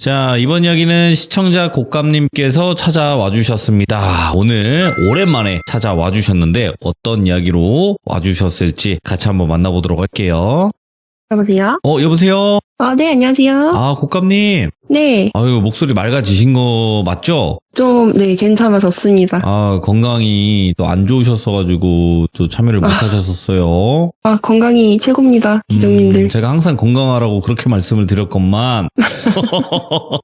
자, 이번 이야기는 시청자 곡감님께서 찾아와 주셨습니다. 오늘 오랜만에 찾아와 주셨는데 어떤 이야기로 와 주셨을지 같이 한번 만나보도록 할게요. 여보세요? 여보세요? 네, 안녕하세요. 곡감님. 네, 아유, 목소리 맑아지신 거 맞죠? 네, 괜찮아졌습니다. 건강이 또 안 좋으셨어가지고 또 참여를 못 하셨었어요. 건강이 최고입니다, 기정님들. 제가 항상 건강하라고 그렇게 말씀을 드렸건만.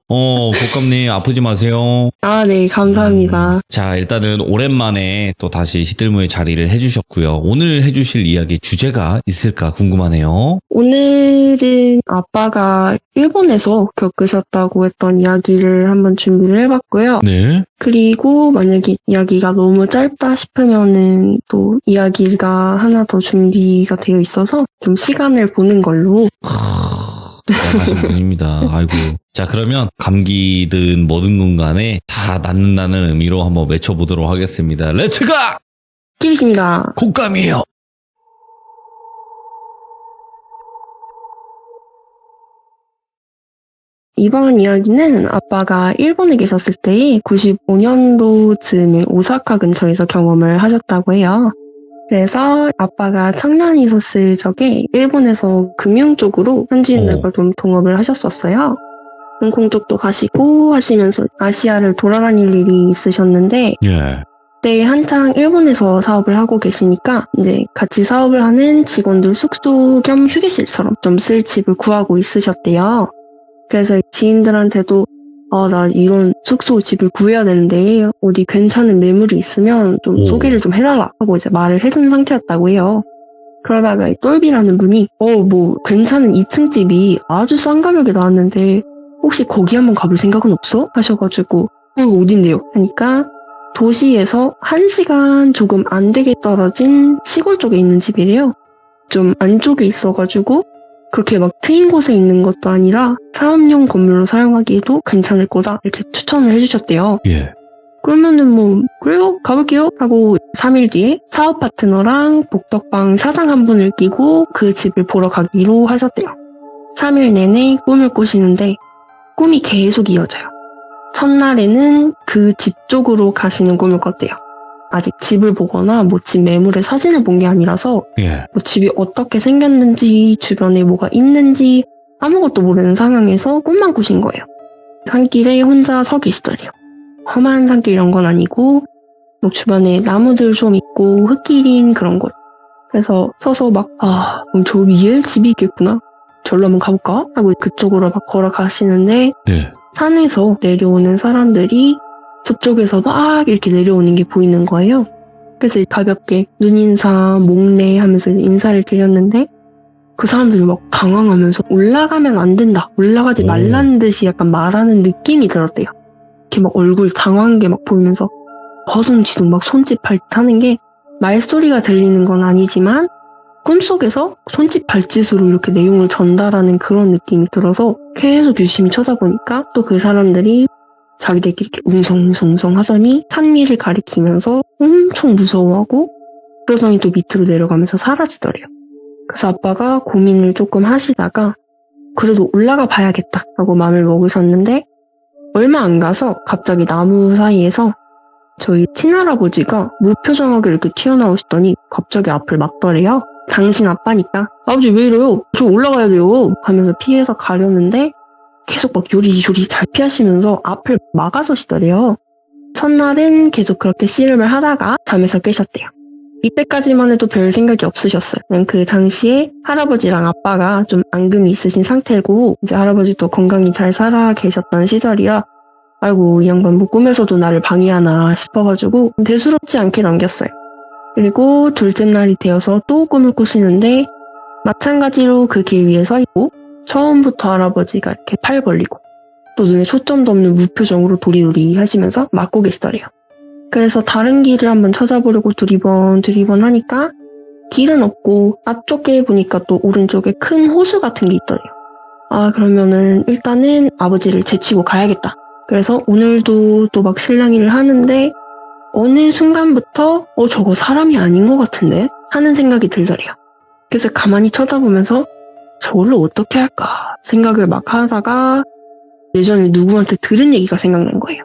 곡감님 아프지 마세요. 네, 감사합니다. 자, 일단은 오랜만에 또 다시 시들무의 자리를 해주셨고요. 오늘 해주실 이야기 주제가 있을까 궁금하네요. 오늘은 아빠가 일본에서 겪으셨다고 했던 이야기를 한번 준비를 해봤고요. 네. 그리고 만약에 이야기가 너무 짧다 싶으면은 또 이야기가 하나 더 준비가 되어 있어서 좀 시간을 보는 걸로. 대단하신 분입니다. 아이고. 자, 그러면 감기든 뭐든 건 간에 다 낫는다는 의미로 한번 외쳐보도록 하겠습니다. 렛츠가! 끼리십니다. 곡감이에요. 이번 이야기는 아빠가 일본에 계셨을 때에 95년도쯤에 오사카 근처에서 경험을 하셨다고 해요. 그래서 아빠가 청년이 있었을 적에 일본에서 금융 쪽으로 현지인들과 좀 동업을 하셨었어요. 홍콩 쪽도 가시고 하시면서 아시아를 돌아다닐 일이 있으셨는데 예. 그때 한창 일본에서 사업을 하고 계시니까 이제 같이 사업을 하는 직원들 숙소 겸 휴게실처럼 좀 쓸 집을 구하고 있으셨대요. 그래서 지인들한테도 나 이런 숙소 집을 구해야 되는데 어디 괜찮은 매물이 있으면 좀 소개를 좀 해달라 하고 이제 말을 해둔 상태였다고 해요. 그러다가 이 똘비라는 분이 괜찮은 2층 집이 아주 싼 가격에 나왔는데 혹시 거기 한번 가볼 생각은 없어? 하셔가지고 어딘데요? 하니까 도시에서 1시간 조금 안 되게 떨어진 시골 쪽에 있는 집이래요. 좀 안쪽에 있어가지고 그렇게 막 트인 곳에 있는 것도 아니라 사업용 건물로 사용하기에도 괜찮을 거다 이렇게 추천을 해주셨대요. 예. 그러면은 그래요 가볼게요 하고 3일 뒤에 사업 파트너랑 복덕방 사장 한 분을 끼고 그 집을 보러 가기로 하셨대요. 3일 내내 꿈을 꾸시는데 꿈이 계속 이어져요. 첫날에는 그 집 쪽으로 가시는 꿈을 꿨대요. 아직 집을 보거나 집 매물의 사진을 본 게 아니라서 예. 집이 어떻게 생겼는지 주변에 뭐가 있는지 아무것도 모르는 상황에서 꿈만 꾸신 거예요. 산길에 혼자 서 계시더래요. 험한 산길 이런 건 아니고 주변에 나무들 좀 있고 흙길인 그런 곳. 그래서 서서 저 위에 집이 있겠구나. 절로 한번 가볼까? 하고 그쪽으로 막 걸어가시는데 네. 산에서 내려오는 사람들이 저쪽에서 막 이렇게 내려오는 게 보이는 거예요. 그래서 가볍게 눈인사, 목례 하면서 인사를 드렸는데 그 사람들이 막 당황하면서 올라가면 안 된다, 올라가지 말라는 듯이 약간 말하는 느낌이 들었대요. 이렇게 막 얼굴 당황한 게 막 보이면서 허둥지둥 막 손짓 발짓하는 게 말소리가 들리는 건 아니지만 꿈속에서 손짓 발짓으로 이렇게 내용을 전달하는 그런 느낌이 들어서 계속 유심히 쳐다보니까 또 그 사람들이 자기들끼리 이렇게 웅성웅성 하더니 산 위를 가리키면서 엄청 무서워하고 그러더니 또 밑으로 내려가면서 사라지더래요. 그래서 아빠가 고민을 조금 하시다가 그래도 올라가 봐야겠다 하고 마음을 먹으셨는데 얼마 안 가서 갑자기 나무 사이에서 저희 친할아버지가 무표정하게 이렇게 튀어나오시더니 갑자기 앞을 막더래요. 당신 아빠니까 아버지 왜 이래요? 저 올라가야 돼요 하면서 피해서 가려는데 계속 막 요리조리 잘 피하시면서 앞을 막아서시더래요. 첫날은 계속 그렇게 씨름을 하다가 잠에서 깨셨대요. 이때까지만 해도 별 생각이 없으셨어요. 그냥 그 당시에 할아버지랑 아빠가 좀 앙금이 있으신 상태고 이제 할아버지도 건강히 잘 살아 계셨던 시절이라 아이고 이 양반 꿈에서도 나를 방해하나 싶어가지고 대수롭지 않게 넘겼어요. 그리고 둘째 날이 되어서 또 꿈을 꾸시는데 마찬가지로 그 길 위에 서 있고 처음부터 할아버지가 이렇게 팔 벌리고 또 눈에 초점도 없는 무표정으로 도리도리 하시면서 막고 계시더래요. 그래서 다른 길을 한번 찾아보려고 두리번 하니까 길은 없고 앞쪽에 보니까 또 오른쪽에 큰 호수 같은 게 있더래요. 그러면은 일단은 아버지를 제치고 가야겠다. 그래서 오늘도 또 막 실랑이를 하는데 어느 순간부터 저거 사람이 아닌 것 같은데? 하는 생각이 들더래요. 그래서 가만히 쳐다보면서 저걸로 어떻게 할까 생각을 막 하다가 예전에 누구한테 들은 얘기가 생각난 거예요.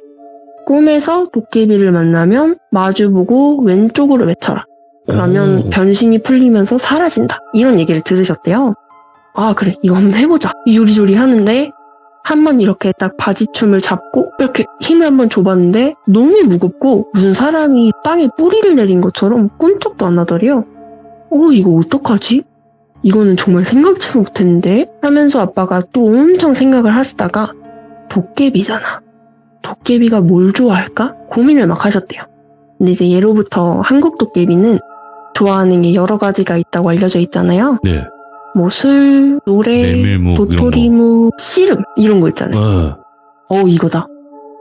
꿈에서 도깨비를 만나면 마주보고 왼쪽으로 외쳐라. 그러면 오. 변신이 풀리면서 사라진다. 이런 얘기를 들으셨대요. 아, 그래. 이거 한번 해보자. 요리조리 하는데 한번 이렇게 딱 바지춤을 잡고 이렇게 힘을 한번 줘봤는데 너무 무겁고 무슨 사람이 땅에 뿌리를 내린 것처럼 꿈쩍도 안 나더래요. 이거 어떡하지? 이거는 정말 생각지도 못했는데 하면서 아빠가 또 엄청 생각을 하시다가 도깨비잖아. 도깨비가 뭘 좋아할까? 고민을 막 하셨대요. 근데 이제 예로부터 한국 도깨비는 좋아하는 게 여러 가지가 있다고 알려져 있잖아요. 네. 뭐 술, 노래, 메밀묵 도토리묵, 씨름 이런 거 있잖아요. 이거다.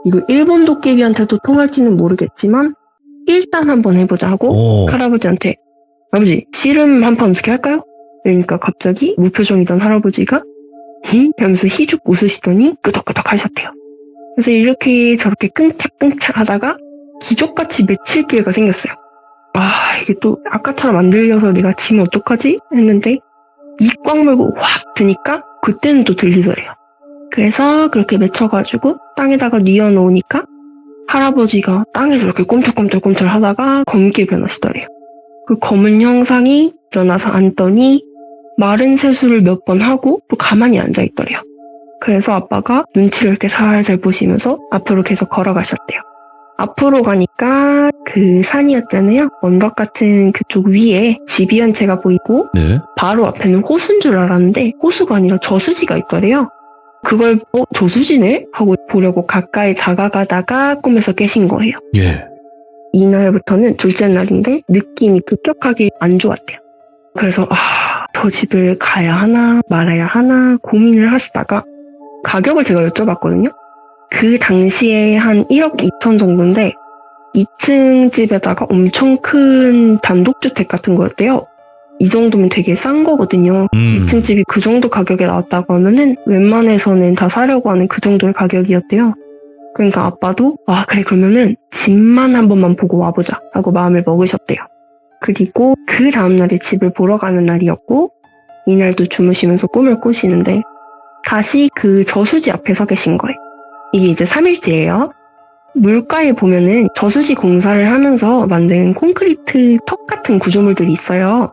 이거 일본 도깨비한테도 통할지는 모르겠지만 일단 한번 해보자 하고 오. 할아버지한테 아버지 씨름 한 판 어떻게 할까요? 그러니까 갑자기 무표정이던 할아버지가 히? 하면서 희죽 웃으시더니 끄덕끄덕 하셨대요. 그래서 이렇게 저렇게 끙착끙착 하다가 기적같이 맺힐 기회가 생겼어요. 이게 또 아까처럼 안 들려서 내가 지면 어떡하지? 했는데 입 꽉 물고 확 드니까 그때는 또 들리더래요. 그래서 그렇게 맺혀가지고 땅에다가 뉘어놓으니까 할아버지가 땅에서 이렇게 꿈틀꿈틀꿈틀 하다가 검게 변하시더래요. 그 검은 형상이 일어나서 앉더니 마른 세수를 몇 번 하고 또 가만히 앉아있더래요. 그래서 아빠가 눈치를 이렇게 살살 보시면서 앞으로 계속 걸어가셨대요. 앞으로 가니까 그 산이었잖아요. 언덕 같은 그쪽 위에 집이 한 채가 보이고 네. 바로 앞에는 호수인 줄 알았는데 호수가 아니라 저수지가 있더래요. 그걸 저수지네? 하고 보려고 가까이 다가가다가 꿈에서 깨신 거예요. 예. 이날부터는 둘째 날인데 느낌이 급격하게 안 좋았대요. 그래서 저 집을 가야 하나 말아야 하나 고민을 하시다가 가격을 제가 여쭤봤거든요. 그 당시에 한 1억 2천 정도인데 2층 집에다가 엄청 큰 단독주택 같은 거였대요. 이 정도면 되게 싼 거거든요. 2층 집이 그 정도 가격에 나왔다고 하면은 웬만해서는 다 사려고 하는 그 정도의 가격이었대요. 그러니까 아빠도 그래 그러면은 집만 한 번만 보고 와보자 하고 마음을 먹으셨대요. 그리고 그 다음날에 집을 보러 가는 날이었고 이날도 주무시면서 꿈을 꾸시는데 다시 그 저수지 앞에 서 계신 거예요. 이게 이제 3일째예요. 물가에 보면은 저수지 공사를 하면서 만든 콘크리트 턱 같은 구조물들이 있어요.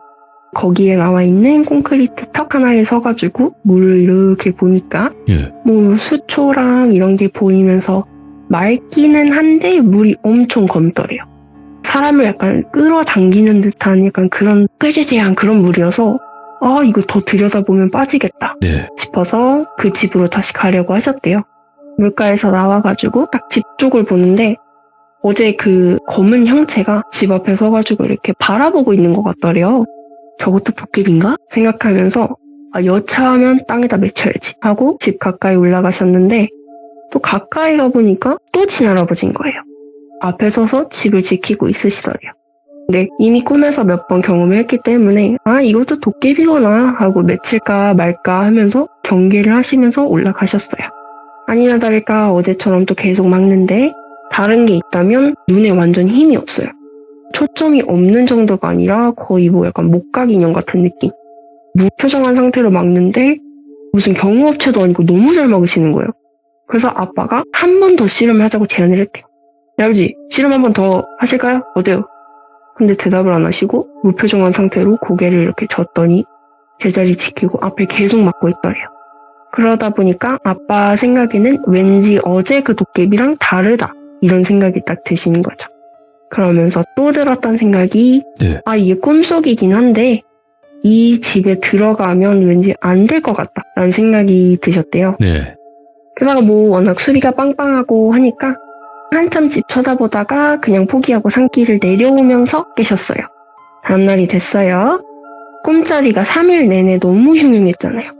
거기에 나와 있는 콘크리트 턱 하나에 서가지고 물을 이렇게 보니까 뭐 수초랑 이런 게 보이면서 맑기는 한데 물이 엄청 검더래요. 사람을 약간 끌어당기는 듯한 약간 그런 꾀죄죄한 그런 물이어서 이거 더 들여다보면 빠지겠다 싶어서 그 집으로 다시 가려고 하셨대요. 물가에서 나와가지고 딱 집 쪽을 보는데 어제 그 검은 형체가 집 앞에 서가지고 이렇게 바라보고 있는 것 같더래요. 저것도 도깨비인가? 생각하면서 여차하면 땅에다 맺혀야지 하고 집 가까이 올라가셨는데 또 가까이 가보니까 또 친할아버지인 거예요. 앞에 서서 집을 지키고 있으시더래요. 근데 이미 꿈에서 몇 번 경험을 했기 때문에 이것도 도깨비거나 하고 맺힐까 말까 하면서 경계를 하시면서 올라가셨어요. 아니나 다를까 어제처럼 또 계속 막는데 다른 게 있다면 눈에 완전 힘이 없어요. 초점이 없는 정도가 아니라 거의 뭐 약간 목각 인형 같은 느낌. 무표정한 상태로 막는데 무슨 경호업체도 아니고 너무 잘 막으시는 거예요. 그래서 아빠가 한 번 더 씨름하자고 제안을 했대요. 아버지 씨름 한 번 더 하실까요? 어때요? 근데 대답을 안 하시고 무표정한 상태로 고개를 이렇게 젓더니 제자리 지키고 앞에 계속 막고 있더래요. 그러다 보니까 아빠 생각에는 왠지 어제 그 도깨비랑 다르다 이런 생각이 딱 드시는 거죠. 그러면서 또 들었던 생각이 이게 꿈속이긴 한데 이 집에 들어가면 왠지 안 될 것 같다 라는 생각이 드셨대요. 게다가 뭐 워낙 수리가 빵빵하고 하니까 한참 집 쳐다보다가 그냥 포기하고 산길을 내려오면서 깨셨어요. 다음날이 됐어요. 꿈자리가 3일 내내 너무 흉흉했잖아요.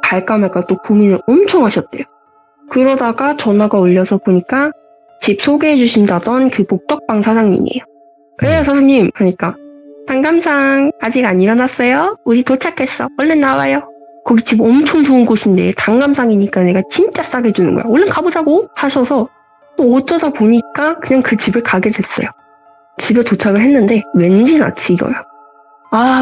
갈까 말까 또 고민을 엄청 하셨대요. 그러다가 전화가 울려서 보니까 집 소개해 주신다던 그 복덕방 사장님이에요. 그래요 사장님 하니까 단감상 아직 안 일어났어요? 우리 도착했어. 얼른 나와요. 거기 집 엄청 좋은 곳인데 단감상이니까 내가 진짜 싸게 주는 거야. 얼른 가보자고 하셔서 또 어쩌다 보니까 그냥 그 집을 가게 됐어요. 집에 도착을 했는데 왠지 낯이 익어요.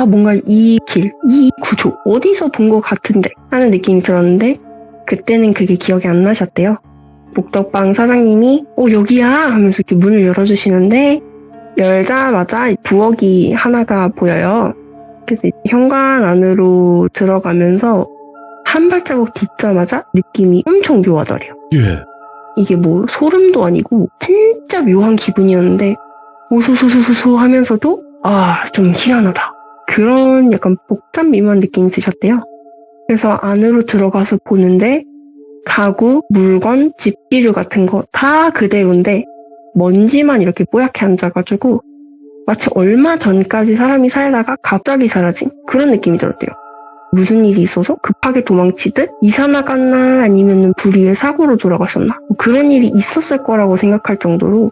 뭔가 이 길, 이 구조 어디서 본 것 같은데 하는 느낌이 들었는데 그때는 그게 기억이 안 나셨대요. 복덕방 사장님이 여기야 하면서 이렇게 문을 열어주시는데 열자마자 부엌이 하나가 보여요. 그래서 현관 안으로 들어가면서 한 발자국 딛자마자 느낌이 엄청 묘하더래요. 예. 이게 뭐 소름도 아니고 진짜 묘한 기분이었는데 오소소소소 하면서도 좀 희한하다. 그런 약간 복잡 미묘한 느낌이 드셨대요. 그래서 안으로 들어가서 보는데 가구, 물건, 집기류 같은 거 다 그대로인데 먼지만 이렇게 뽀얗게 앉아가지고 마치 얼마 전까지 사람이 살다가 갑자기 사라진 그런 느낌이 들었대요. 무슨 일이 있어서 급하게 도망치듯 이사 나갔나 아니면 불의의 사고로 돌아가셨나 뭐 그런 일이 있었을 거라고 생각할 정도로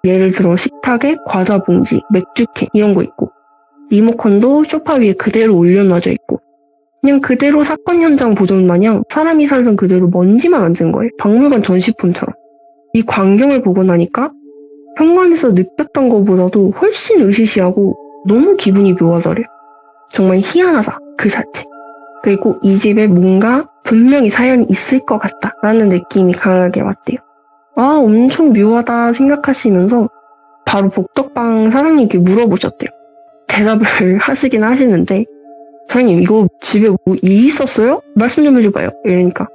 예를 들어 식탁에 과자 봉지, 맥주캔 이런 거 있고 리모컨도 소파 위에 그대로 올려놔져 있고 그냥 그대로 사건 현장 보존 마냥 사람이 살던 그대로 먼지만 앉은 거예요. 박물관 전시품처럼. 이 광경을 보고 나니까 현관에서 느꼈던 것보다도 훨씬 으시시하고 너무 기분이 묘하더래요. 정말 희한하다 그 자체. 그리고 이 집에 뭔가 분명히 사연이 있을 것 같다라는 느낌이 강하게 왔대요. 엄청 묘하다 생각하시면서 바로 복덕방 사장님께 물어보셨대요. 대답을 하시긴 하시는데 사장님 이거 집에 뭐 일 있었어요? 말씀 좀 해줘봐요. 이러니까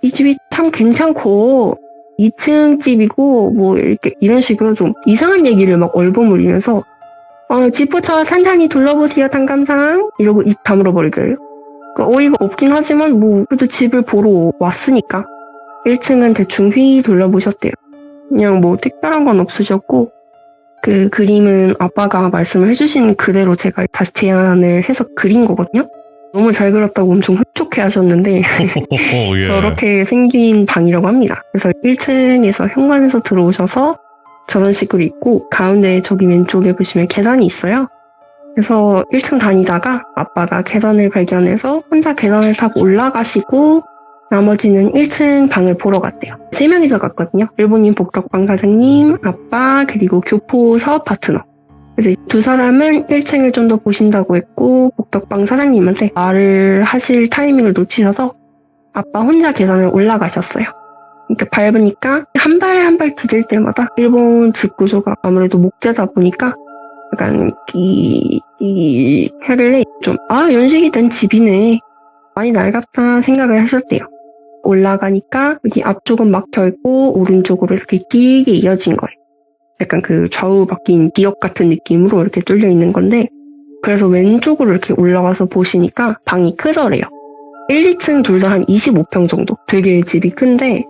이 집이 참 괜찮고 2층 집이고 뭐 이렇게 이런 식으로 좀 이상한 얘기를 막 얼버무리면서 집부터 산산히 둘러보세요 단감상 이러고 입 다물어 버리더래요. 그러니까 어이가 없긴 하지만 뭐 그래도 집을 보러 왔으니까 1층은 대충 휘 둘러보셨대요. 그냥 뭐 특별한 건 없으셨고 그 그림은 아빠가 말씀을 해주신 그대로 제가 다시 제안을 해서 그린 거거든요. 너무 잘 그렸다고 엄청 흡족해 하셨는데 예. 저렇게 생긴 방이라고 합니다. 그래서 1층에서 현관에서 들어오셔서 저런 식으로 있고 가운데 저기 왼쪽에 보시면 계단이 있어요. 그래서 1층 다니다가 아빠가 계단을 발견해서 혼자 계단을 타고 올라가시고 나머지는 1층 방을 보러 갔대요. 3명이서 갔거든요. 일본인 복덕방 사장님, 아빠, 그리고 교포 사업 파트너. 그래서 두 사람은 1층을 좀 더 보신다고 했고 복덕방 사장님한테 말을 하실 타이밍을 놓치셔서 아빠 혼자 계단을 올라가셨어요. 그러니까 밟으니까 한 발 한 발 디딜 때마다 일본 집 구조가 아무래도 목재다 보니까 약간 하길래 좀 연식이 된 집이네. 많이 낡았다 생각을 하셨대요. 올라가니까 여기 앞쪽은 막혀있고 오른쪽으로 이렇게 길게 이어진 거예요. 약간 그 좌우 바뀐 기역 같은 느낌으로 이렇게 뚫려 있는 건데 그래서 왼쪽으로 이렇게 올라가서 보시니까 방이 크더래요. 1, 2층 둘 다 한 25평 정도. 되게 집이 큰데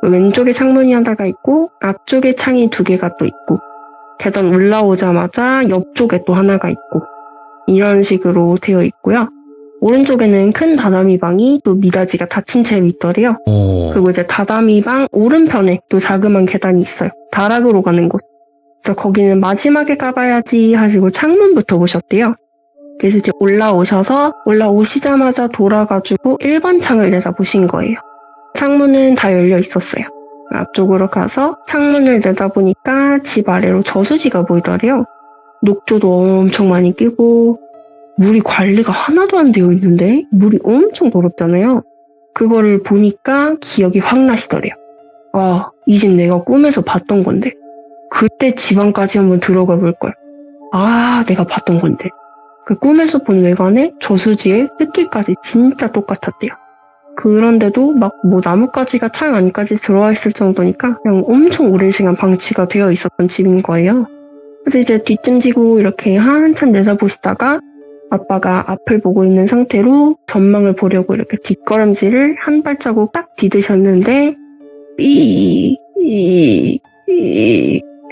왼쪽에 창문이 하나가 있고 앞쪽에 창이 2개가 또 있고 계단 올라오자마자 옆쪽에 또 하나가 있고 이런 식으로 되어 있고요. 오른쪽에는 큰 다다미 방이 또 미닫이가 닫힌 채로 있더래요. 그리고 이제 다다미 방 오른편에 또 자그마한 계단이 있어요. 다락으로 가는 곳. 그래서 거기는 마지막에 가봐야지 하시고 창문부터 보셨대요. 그래서 이제 올라오시자마자 돌아가지고 1번 창을 내다보신 거예요. 창문은 다 열려 있었어요. 앞쪽으로 가서 창문을 내다보니까 집 아래로 저수지가 보이더래요. 녹조도 엄청 많이 끼고 물이 관리가 하나도 안 되어 있는데 물이 엄청 더럽잖아요. 그거를 보니까 기억이 확 나시더래요. 이 집 내가 꿈에서 봤던 건데 그때 지방까지 한번 들어가 볼걸. 내가 봤던 건데. 그 꿈에서 본 외관에 저수지에 흙길까지 진짜 똑같았대요. 그런데도 막 뭐 나뭇가지가 창 안까지 들어와 있을 정도니까 그냥 엄청 오랜 시간 방치가 되어 있었던 집인 거예요. 그래서 이제 뒷짐지고 이렇게 한참 내다보시다가 아빠가 앞을 보고 있는 상태로 전망을 보려고 이렇게 뒷걸음질을 한 발자국 딱 디디셨는데 삐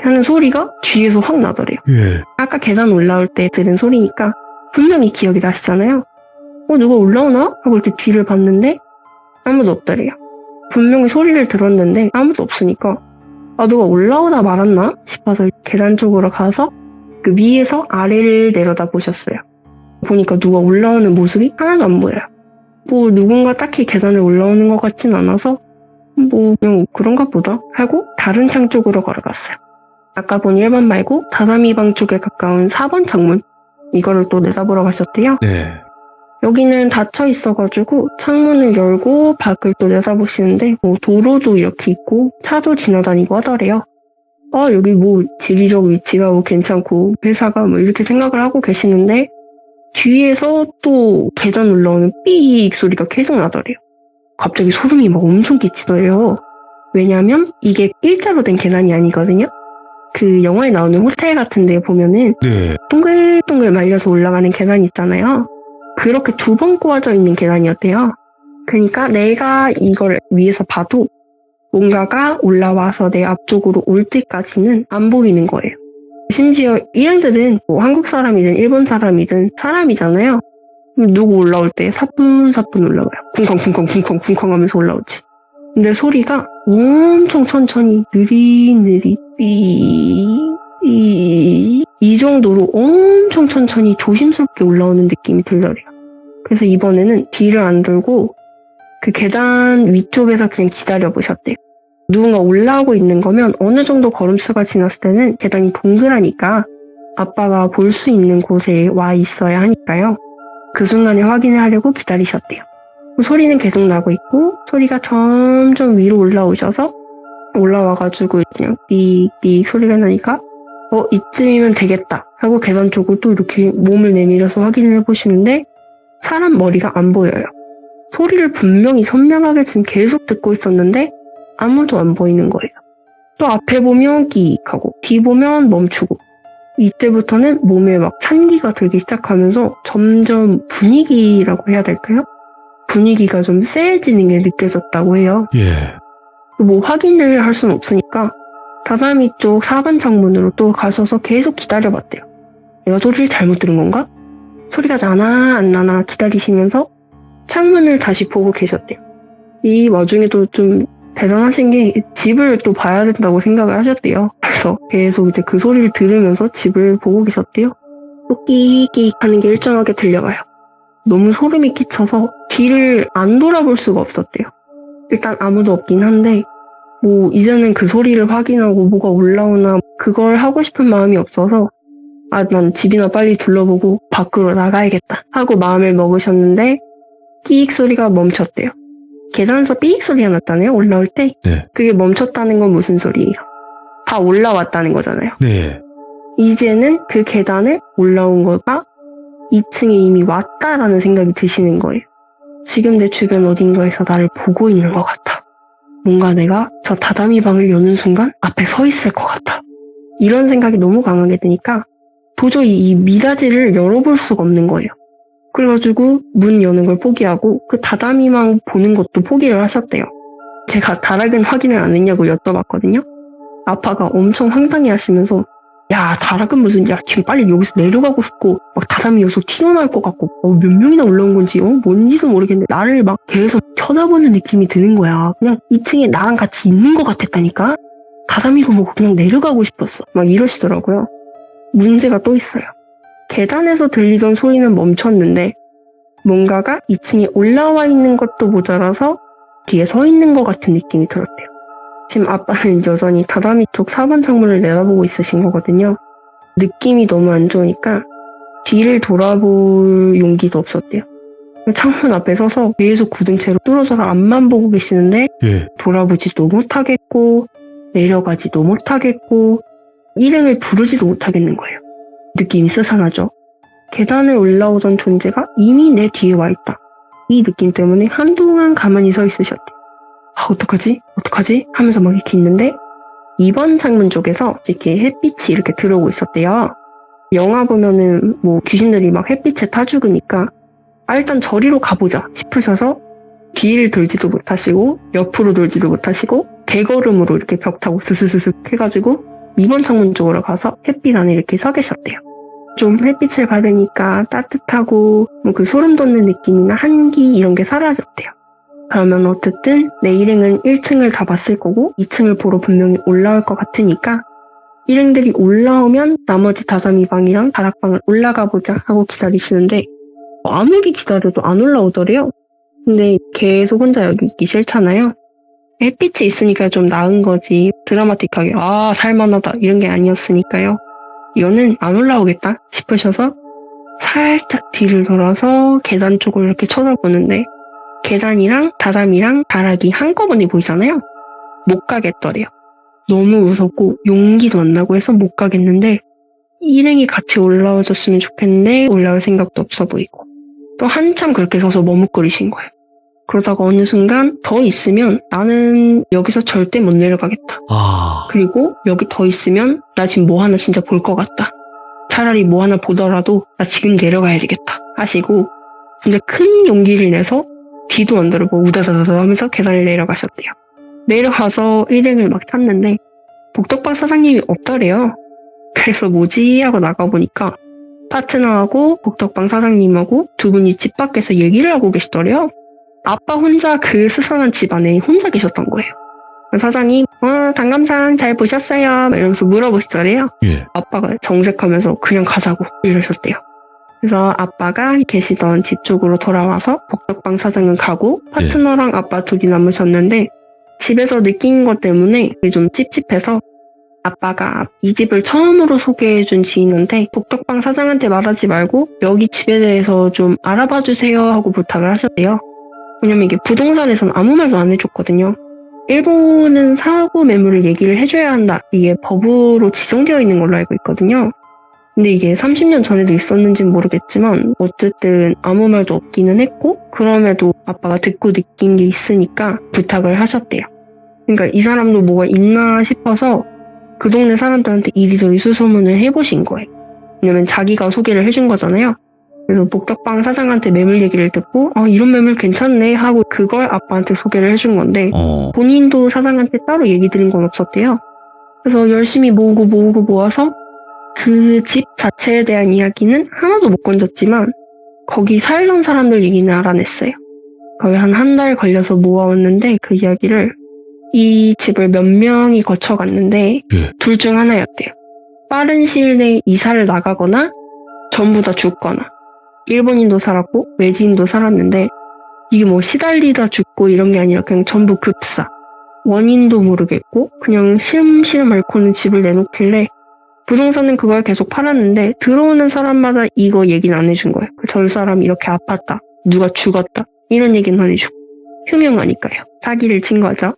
하는 소리가 뒤에서 확 나더래요. 예. 아까 계단 올라올 때 들은 소리니까 분명히 기억이 나시잖아요. 누가 올라오나? 하고 이렇게 뒤를 봤는데 아무도 없더래요. 분명히 소리를 들었는데 아무도 없으니까 누가 올라오다 말았나 싶어서 계단 쪽으로 가서 그 위에서 아래를 내려다 보셨어요. 보니까 누가 올라오는 모습이 하나도 안 보여요. 누군가 딱히 계단을 올라오는 것 같진 않아서 그냥 그런가 보다 하고 다른 창 쪽으로 걸어갔어요. 아까 본 1번 말고 다다미 방 쪽에 가까운 4번 창문 이거를 또 내다보러 가셨대요. 네. 여기는 닫혀 있어가지고 창문을 열고 밖을 또 내다보시는데 뭐 도로도 이렇게 있고 차도 지나다니고 하더래요. 여기 뭐 지리적 위치가 뭐 괜찮고 회사가 뭐 이렇게 생각을 하고 계시는데 뒤에서 또 계단 올라오는 삑 소리가 계속 나더래요. 갑자기 소름이 막 엄청 끼치더래요. 왜냐면 이게 일자로 된 계단이 아니거든요. 그 영화에 나오는 호텔 같은 데 보면은 네. 동글동글 말려서 올라가는 계단 있잖아요. 그렇게 두 번 꼬아져 있는 계단이었대요. 그러니까 내가 이걸 위에서 봐도 뭔가가 올라와서 내 앞쪽으로 올 때까지는 안 보이는 거예요. 심지어 일행들은 뭐 한국 사람이든 일본 사람이든 사람이잖아요. 누구 올라올 때 사뿐사뿐 올라와요. 쿵쾅쿵쾅쿵쾅쿵쾅 하면서 올라오지. 근데 소리가 엄청 천천히 느릿느릿 이 정도로 엄청 천천히 조심스럽게 올라오는 느낌이 들더래요. 그래서 이번에는 뒤를 안 돌고 그 계단 위쪽에서 그냥 기다려보셨대요. 누군가 올라오고 있는 거면 어느 정도 걸음수가 지났을 때는 계단이 동그라니까 아빠가 볼 수 있는 곳에 와 있어야 하니까요. 그 순간에 확인을 하려고 기다리셨대요. 소리는 계속 나고 있고 소리가 점점 위로 올라오셔서 올라와가지고 그냥 삑삑 소리가 나니까 이쯤이면 되겠다 하고 계단 쪽으로 또 이렇게 몸을 내밀어서 확인을 해보시는데 사람 머리가 안 보여요. 소리를 분명히 선명하게 지금 계속 듣고 있었는데 아무도 안 보이는 거예요. 또 앞에 보면 끼익하고 뒤 보면 멈추고 이때부터는 몸에 막 찬기가 돌기 시작하면서 점점 분위기라고 해야 될까요? 분위기가 좀 쎄해지는 게 느껴졌다고 해요. 예. 뭐 확인을 할 수는 없으니까 다다미 쪽 4번 창문으로 또 가셔서 계속 기다려봤대요. 내가 소리를 잘못 들은 건가? 소리가 나나 안 나나 기다리시면서 창문을 다시 보고 계셨대요. 이 와중에도 좀 대단하신 게 집을 또 봐야 된다고 생각을 하셨대요. 그래서 계속 이제 그 소리를 들으면서 집을 보고 계셨대요. 또 끼익끼익 하는 게 일정하게 들려와요. 너무 소름이 끼쳐서 뒤를 안 돌아볼 수가 없었대요. 일단 아무도 없긴 한데 뭐 이제는 그 소리를 확인하고 뭐가 올라오나 그걸 하고 싶은 마음이 없어서 난 집이나 빨리 둘러보고 밖으로 나가야겠다 하고 마음을 먹으셨는데 끼익 소리가 멈췄대요. 계단에서 삐익 소리가 났잖아요. 올라올 때. 네. 그게 멈췄다는 건 무슨 소리예요? 다 올라왔다는 거잖아요. 네. 이제는 그 계단을 올라온 거가 2층에 이미 왔다라는 생각이 드시는 거예요. 지금 내 주변 어딘가에서 나를 보고 있는 것 같아. 뭔가 내가 저 다다미 방을 여는 순간 앞에 서 있을 것 같아. 이런 생각이 너무 강하게 드니까 도저히 이 미닫이를 열어볼 수가 없는 거예요. 그래가지고 문 여는 걸 포기하고 그 다다미만 보는 것도 포기를 하셨대요. 제가 다락은 확인을 안 했냐고 여쭤봤거든요. 아빠가 엄청 황당해 하시면서 야 다락은 무슨 야 지금 빨리 여기서 내려가고 싶고 막 다다미 여기서 튀어나올 것 같고 몇 명이나 올라온 건지 뭔지도 모르겠는데 나를 막 계속 쳐다보는 느낌이 드는 거야. 그냥 2층에 나랑 같이 있는 것 같았다니까. 다다미도 보고 그냥 내려가고 싶었어. 막 이러시더라고요. 문제가 또 있어요. 계단에서 들리던 소리는 멈췄는데 뭔가가 2층에 올라와 있는 것도 모자라서 뒤에 서 있는 것 같은 느낌이 들었대요. 지금 아빠는 여전히 다다미 쪽 4번 창문을 내다보고 있으신 거거든요. 느낌이 너무 안 좋으니까 뒤를 돌아볼 용기도 없었대요. 창문 앞에 서서 계속 굳은 채로 뚫어져서 앞만 보고 계시는데 예. 돌아보지도 못하겠고 내려가지도 못하겠고 일행을 부르지도 못하겠는 거예요. 느낌이 스산하죠. 계단을 올라오던 존재가 이미 내 뒤에 와 있다. 이 느낌 때문에 한동안 가만히 서 있으셨대요. 어떡하지? 하면서 막 이렇게 있는데 2번 창문 쪽에서 이렇게 햇빛이 이렇게 들어오고 있었대요. 영화 보면은 뭐 귀신들이 막 햇빛에 타 죽으니까 일단 저리로 가보자 싶으셔서 뒤를 돌지도 못하시고 옆으로 돌지도 못하시고 대걸음으로 이렇게 벽 타고 스스스슥 해가지고 2번 창문 쪽으로 가서 햇빛 안에 이렇게 서 계셨대요. 좀 햇빛을 받으니까 따뜻하고 뭐 그 소름 돋는 느낌이나 한기 이런 게 사라졌대요. 그러면 어쨌든 내 일행은 1층을 다 봤을 거고 2층을 보러 분명히 올라올 것 같으니까 일행들이 올라오면 나머지 다다미 방이랑 다락방을 올라가 보자 하고 기다리시는데 아무리 기다려도 안 올라오더래요. 근데 계속 혼자 여기 있기 싫잖아요. 햇빛이 있으니까 좀 나은 거지 드라마틱하게 살만하다 이런 게 아니었으니까요. 이거는 안 올라오겠다 싶으셔서 살짝 뒤를 돌아서 계단 쪽을 이렇게 쳐다보는데 계단이랑 다람이랑 다락이 한꺼번에 보이잖아요. 못 가겠더래요. 너무 무섭고 용기도 안 나고 해서 못 가겠는데 일행이 같이 올라와줬으면 좋겠는데 올라올 생각도 없어 보이고 또 한참 그렇게 서서 머뭇거리신 거예요. 그러다가 어느 순간 더 있으면 나는 여기서 절대 못 내려가겠다. 그리고 여기 더 있으면 나 지금 뭐 하나 진짜 볼 것 같다. 차라리 뭐 하나 보더라도 나 지금 내려가야 되겠다 하시고 진짜 큰 용기를 내서 뒤도 안 돌아보고 우다다다다 하면서 계단을 내려가셨대요. 내려가서 일행을 막 탔는데 복덕방 사장님이 없더래요. 그래서 뭐지 하고 나가보니까 파트너하고 복덕방 사장님하고 두 분이 집 밖에서 얘기를 하고 계시더래요. 아빠 혼자 그 스산한 집 안에 혼자 계셨던 거예요. 사장님, 단감상 잘 보셨어요? 이러면서 물어보시더래요. 예. 아빠가 정색하면서 그냥 가자고 이러셨대요. 그래서 아빠가 계시던 집 쪽으로 돌아와서 복덕방 사장은 가고 파트너랑 아빠 둘이 남으셨는데 집에서 느낀 것 때문에 좀 찝찝해서 아빠가 이 집을 처음으로 소개해준 지인한테 복덕방 사장한테 말하지 말고 여기 집에 대해서 좀 알아봐 주세요 하고 부탁을 하셨대요. 왜냐면 이게 부동산에서는 아무 말도 안 해줬거든요. 일본은 사고 매물을 얘기를 해줘야 한다. 이게 법으로 지정되어 있는 걸로 알고 있거든요. 근데 이게 30년 전에도 있었는지는 모르겠지만 어쨌든 아무 말도 없기는 했고 그럼에도 아빠가 듣고 느낀 게 있으니까 부탁을 하셨대요. 그러니까 이 사람도 뭐가 있나 싶어서 그 동네 사람들한테 이리저리 수소문을 해보신 거예요. 왜냐면 자기가 소개를 해준 거잖아요. 그래서 복덕방 사장한테 매물 얘기를 듣고 이런 매물 괜찮네 하고 그걸 아빠한테 소개를 해준 건데 본인도 사장한테 따로 얘기 드린 건 없었대요. 그래서 열심히 모아서 그 집 자체에 대한 이야기는 하나도 못 건졌지만 거기 살던 사람들 얘기는 알아냈어요. 거의 한 달 걸려서 모아왔는데 그 이야기를 이 집을 몇 명이 거쳐갔는데 둘 중 하나였대요. 빠른 시일 내에 이사를 나가거나 전부 다 죽거나 일본인도 살았고 외지인도 살았는데 이게 뭐 시달리다 죽고 이런 게 아니라 그냥 전부 급사. 원인도 모르겠고 그냥 시름시름 앓고는 집을 내놓길래 부동산은 그걸 계속 팔았는데 들어오는 사람마다 이거 얘기는 안 해준 거예요. 전 사람이 이렇게 아팠다. 누가 죽었다. 이런 얘기는 안 해주고. 흉흉하니까요. 사기를 친 거죠.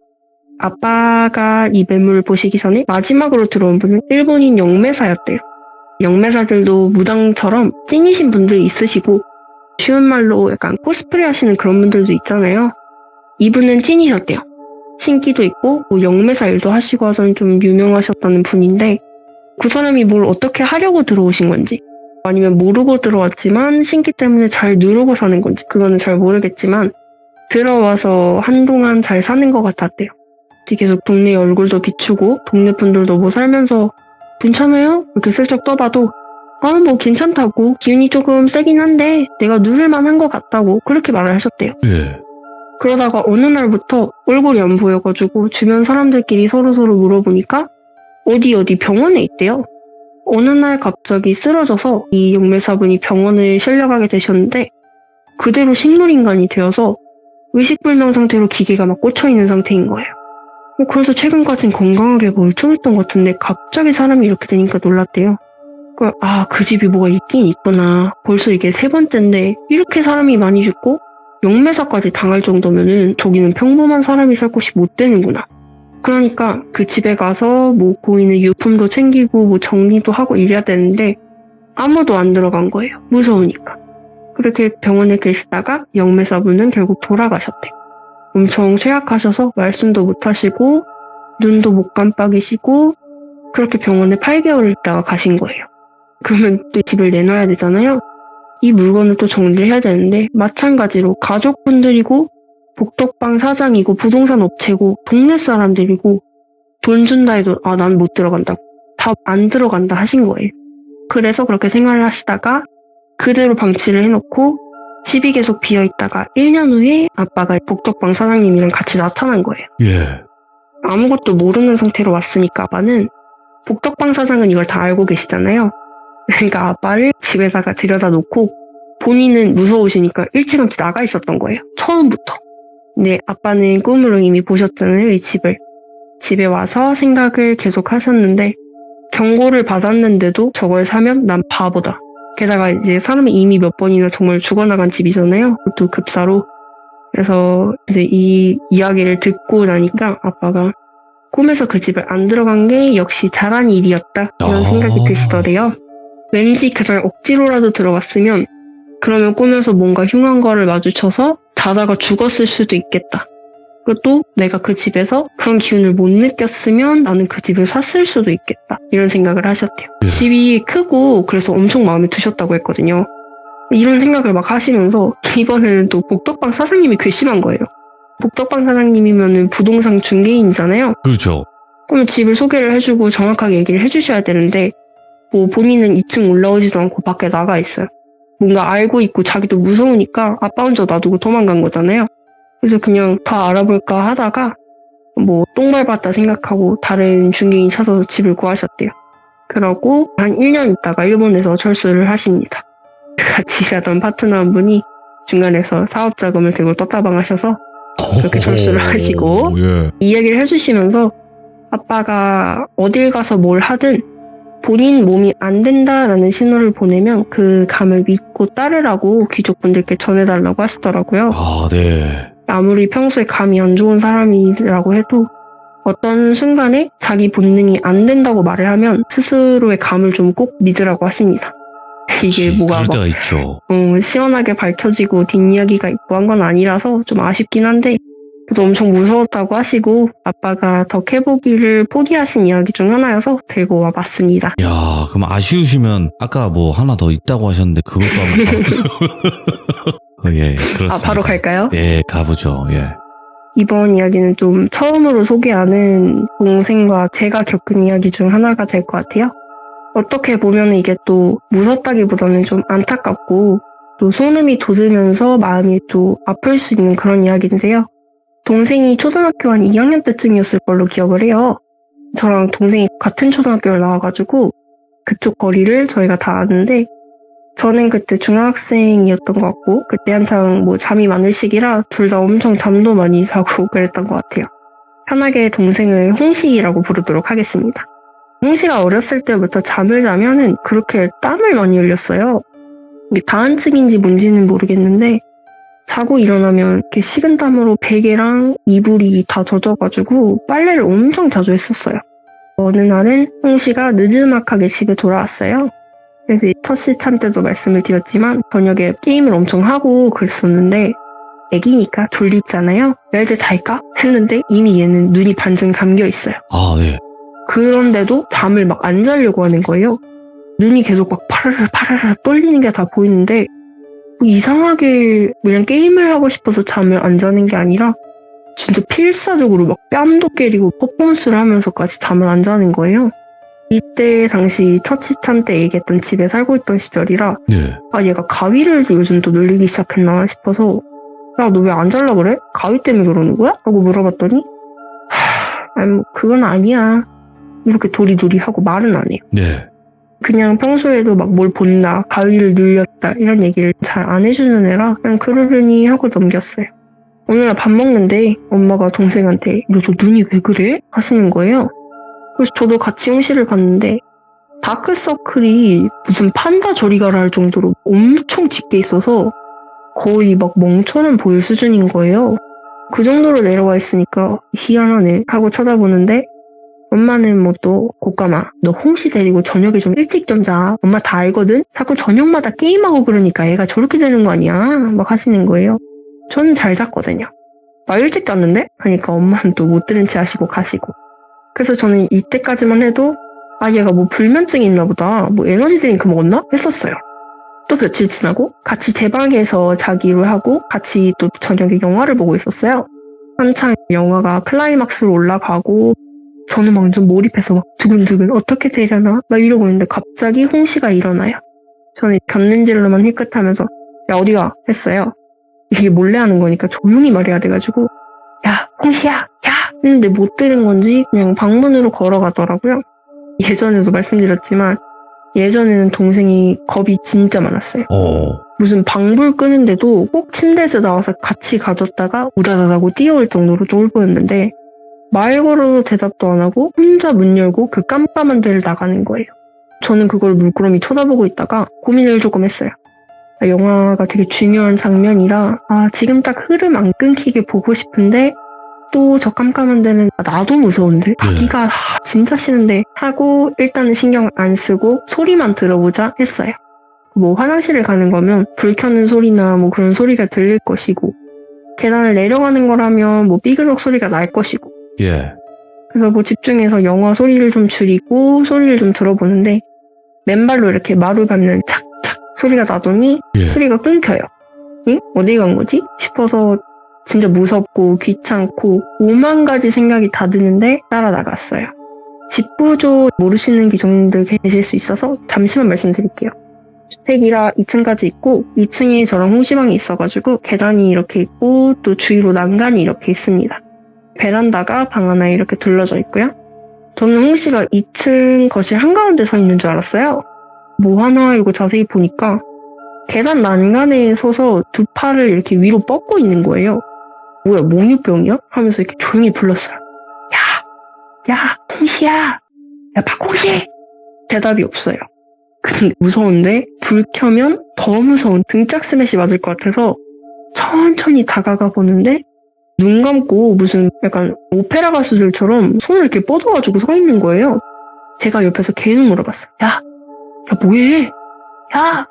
아빠가 이 매물을 보시기 전에 마지막으로 들어온 분은 일본인 영매사였대요. 영매사들도 무당처럼 찐이신 분들이 있으시고 쉬운 말로 약간 코스프레 하시는 그런 분들도 있잖아요. 이분은 찐이셨대요. 신기도 있고 뭐 영매사 일도 하시고 하던 좀 유명하셨다는 분인데 그 사람이 뭘 어떻게 하려고 들어오신 건지 아니면 모르고 들어왔지만 신기 때문에 잘 누르고 사는 건지 그거는 잘 모르겠지만 들어와서 한동안 잘 사는 것 같았대요. 계속 동네 얼굴도 비추고 동네 분들도 뭐 살면서 괜찮아요? 이렇게 슬쩍 떠봐도 뭐 괜찮다고 기운이 조금 세긴 한데 내가 누를만 한 것 같다고 그렇게 말을 하셨대요. 예. 그러다가 어느 날부터 얼굴이 안 보여가지고 주변 사람들끼리 서로서로 물어보니까 어디 병원에 있대요. 어느 날 갑자기 쓰러져서 이 영매사분이 병원을 실려가게 되셨는데 그대로 식물인간이 되어서 의식불명 상태로 기계가 막 꽂혀있는 상태인 거예요. 그래서 최근까진 건강하게 멀쩡했던 것 같은데 갑자기 사람이 이렇게 되니까 놀랐대요. 그 집이 뭐가 있긴 있구나. 벌써 이게 3번째인데 이렇게 사람이 많이 죽고 영매사까지 당할 정도면은 저기는 평범한 사람이 살 곳이 못 되는구나. 그러니까 그 집에 가서 뭐 보이는 유품도 챙기고 뭐 정리도 하고 이래야 되는데 아무도 안 들어간 거예요. 무서우니까. 그렇게 병원에 계시다가 영매사분은 결국 돌아가셨대요. 엄청 쇠약하셔서 말씀도 못 하시고 눈도 못 깜빡이시고 그렇게 병원에 8개월을 있다가 가신 거예요. 그러면 또 집을 내놔야 되잖아요. 이 물건을 또 정리를 해야 되는데 마찬가지로 가족분들이고 복덕방 사장이고 부동산 업체고 동네 사람들이고 돈 준다 해도 난 못 들어간다. 다 안 들어간다 하신 거예요. 그래서 그렇게 생활을 하시다가 그대로 방치를 해놓고 집이 계속 비어있다가 1년 후에 아빠가 복덕방 사장님이랑 같이 나타난 거예요. 예. 아무것도 모르는 상태로 왔으니까 아빠는 복덕방 사장은 이걸 다 알고 계시잖아요. 그러니까 아빠를 집에다가 들여다 놓고 본인은 무서우시니까 일찌감치 나가 있었던 거예요. 처음부터. 근데 아빠는 꿈으로 이미 보셨잖아요, 이 집을. 집에 와서 생각을 계속 하셨는데 경고를 받았는데도 저걸 사면 난 바보다. 게다가 이제 사람이 이미 몇 번이나 정말 죽어나간 집이잖아요. 또 급사로. 그래서 이제 이 이야기를 듣고 나니까 아빠가 꿈에서 그 집을 안 들어간 게 역시 잘한 일이었다 이런 생각이 드시더래요. 왠지 그날 억지로라도 들어갔으면 그러면 꿈에서 뭔가 흉한 거를 마주쳐서 자다가 죽었을 수도 있겠다. 그리고 또 내가 그 집에서 그런 기운을 못 느꼈으면 나는 그 집을 샀을 수도 있겠다. 이런 생각을 하셨대요. 예. 집이 크고 그래서 엄청 마음에 드셨다고 했거든요. 이런 생각을 막 하시면서 이번에는 또 복덕방 사장님이 괘씸한 거예요. 복덕방 사장님이면은 부동산 중개인이잖아요. 그렇죠. 그럼 집을 소개를 해주고 정확하게 얘기를 해주셔야 되는데 뭐 본인은 2층 올라오지도 않고 밖에 나가 있어요. 뭔가 알고 있고 자기도 무서우니까 아빠 혼자 놔두고 도망간 거잖아요. 그래서 그냥 더 알아볼까 하다가 뭐 똥 밟았다 생각하고 다른 중개인 찾아서 집을 구하셨대요. 그러고 한 1년 있다가 일본에서 철수를 하십니다. 같이 일하던 파트너 한 분이 중간에서 사업 자금을 들고 떴다방하셔서 그렇게 철수를 하시고 예. 이 얘기를 해주시면서 아빠가 어딜 가서 뭘 하든 본인 몸이 안 된다라는 신호를 보내면 그 감을 믿고 따르라고 귀족분들께 전해달라고 하시더라고요. 아, 네. 아무리 평소에 감이 안 좋은 사람이라고 해도 어떤 순간에 자기 본능이 안 된다고 말을 하면 스스로의 감을 좀 꼭 믿으라고 하십니다. 이게 뭐가 그럴 막 때가 있죠. 시원하게 밝혀지고 뒷이야기가 있고 한 건 아니라서 좀 아쉽긴 한데 그래도 엄청 무서웠다고 하시고 아빠가 더 캐보기를 포기하신 이야기 중 하나여서 들고 와봤습니다. 야, 그럼 아쉬우시면 아까 뭐 하나 더 있다고 하셨는데 그것도 한번 예, 그렇습니다. 아, 바로 갈까요? 예, 가보죠. 예. 이번 이야기는 좀 처음으로 소개하는 동생과 제가 겪은 이야기 중 하나가 될 것 같아요. 어떻게 보면 이게 또 무섭다기보다는 좀 안타깝고 또 소름이 돋으면서 마음이 또 아플 수 있는 그런 이야기인데요. 동생이 초등학교 한 2학년 때쯤이었을 걸로 기억을 해요. 저랑 동생이 같은 초등학교를 나와가지고 그쪽 거리를 저희가 다 아는데 저는 그때 중학생이었던 것 같고 그때 한창 뭐 잠이 많을 시기라 둘 다 엄청 잠도 많이 자고 그랬던 것 같아요. 편하게 동생을 홍시라고 부르도록 하겠습니다. 홍시가 어렸을 때부터 잠을 자면은 그렇게 땀을 많이 흘렸어요. 이게 다한증인지 뭔지는 모르겠는데 자고 일어나면 이렇게 식은땀으로 베개랑 이불이 다 젖어가지고 빨래를 엄청 자주 했었어요. 어느 날은 홍시가 늦지막하게 집에 돌아왔어요. 그래서 첫 시참 때도 말씀을 드렸지만 저녁에 게임을 엄청 하고 그랬었는데 애기니까 졸립잖아요. 야 이제 잘까? 했는데 이미 얘는 눈이 반쯤 감겨 있어요. 아, 네. 그런데도 잠을 막 안 자려고 하는 거예요. 눈이 계속 막 파르르 떨리는 게 다 보이는데 뭐 이상하게 그냥 게임을 하고 싶어서 잠을 안 자는 게 아니라 진짜 필사적으로 막 뺨도 깨리고 퍼포먼스를 하면서까지 잠을 안 자는 거예요. 이때 당시 첫 시참 때 얘기했던 집에 살고 있던 시절이라 네. 아 얘가 가위를 요즘 또 늘리기 시작했나 싶어서 야 너 왜 안 잘라 그래? 가위 때문에 그러는 거야? 라고 물어봤더니 아니 뭐 그건 아니야 이렇게 도리도리 하고 말은 안 해요. 네. 그냥 평소에도 막 뭘 본다, 가위를 눌렸다 이런 얘기를 잘 안 해주는 애라 그냥 그러려니 하고 넘겼어요. 오늘날 밥 먹는데 엄마가 동생한테 너 눈이 왜 그래? 하시는 거예요. 그래서 저도 같이 응시를 봤는데 다크서클이 무슨 판다 저리 가라 할 정도로 엄청 짙게 있어서 거의 막 멍처럼 보일 수준인 거예요. 그 정도로 내려와 있으니까 희한하네 하고 쳐다보는데 엄마는 뭐 또 곶감아 너 홍시 데리고 저녁에 좀 일찍 좀 자. 엄마 다 알거든? 자꾸 저녁마다 게임하고 그러니까 애가 저렇게 되는 거 아니야? 막 하시는 거예요. 저는 잘 잤거든요. 나 일찍 잤는데? 하니까 엄마는 또 못 들은 채 하시고 가시고. 그래서 저는 이때까지만 해도 아 얘가 뭐 불면증이 있나 보다. 뭐 에너지 드링크 먹었나? 했었어요. 또 며칠 지나고 같이 제 방에서 자기로 하고 같이 또 저녁에 영화를 보고 있었어요. 한창 영화가 클라이막스로 올라가고 저는 막 좀 몰입해서 막 두근두근 어떻게 되려나? 막 이러고 있는데 갑자기 홍시가 일어나요. 저는 곁눈질로만 힐끗하면서 야 어디가? 했어요. 이게 몰래 하는 거니까 조용히 말해야 돼가지고 야 홍시야! 야! 했는데 못 들은 건지 그냥 방문으로 걸어가더라고요. 예전에도 말씀드렸지만 예전에는 동생이 겁이 진짜 많았어요. 무슨 방불 끄는데도 꼭 침대에서 나와서 같이 가뒀다가 우다다다고 뛰어올 정도로 쫄보였는데 말 걸어도 대답도 안 하고 혼자 문 열고 그 깜깜한 데를 나가는 거예요. 저는 그걸 물끄러미 쳐다보고 있다가 고민을 조금 했어요. 영화가 되게 중요한 장면이라 지금 딱 흐름 안 끊기게 보고 싶은데 또 저 깜깜한 데는 나도 무서운데 가기가 진짜 싫은데 하고 일단은 신경 안 쓰고 소리만 들어보자 했어요. 뭐 화장실을 가는 거면 불 켜는 소리나 뭐 그런 소리가 들릴 것이고 계단을 내려가는 거라면 뭐 삐그덕 소리가 날 것이고 예. 그래서 뭐 집중해서 영화 소리를 좀 줄이고 소리를 좀 들어보는데 맨발로 이렇게 마루 밟는 착착 소리가 나더니 예. 소리가 끊겨요. 응? 어디 간 거지? 싶어서 진짜 무섭고 귀찮고 5만 가지 생각이 다 드는데 따라 나갔어요. 집 구조 모르시는 기종들 계실 수 있어서 잠시만 말씀드릴게요. 주택이라 2층까지 있고 2층에 저랑 홍시방이 있어가지고 계단이 이렇게 있고 또 주위로 난간이 이렇게 있습니다. 베란다가 방 하나에 이렇게 둘러져 있고요. 저는 홍씨가 2층 거실 한가운데 서 있는 줄 알았어요. 뭐 하나 이거 자세히 보니까 계단 난간에 서서 두 팔을 이렇게 위로 뻗고 있는 거예요. 뭐야 몽유병이야? 하면서 이렇게 조용히 불렀어요. 야 홍씨야, 야 박홍씨. 대답이 없어요. 근데 무서운데 불 켜면 더 무서운 등짝 스매시 맞을 것 같아서 천천히 다가가 보는데 눈 감고 무슨 약간 오페라 가수들처럼 손을 이렇게 뻗어가지고 서 있는 거예요. 제가 옆에서 계속 물어봤어요. 야 뭐해? 야!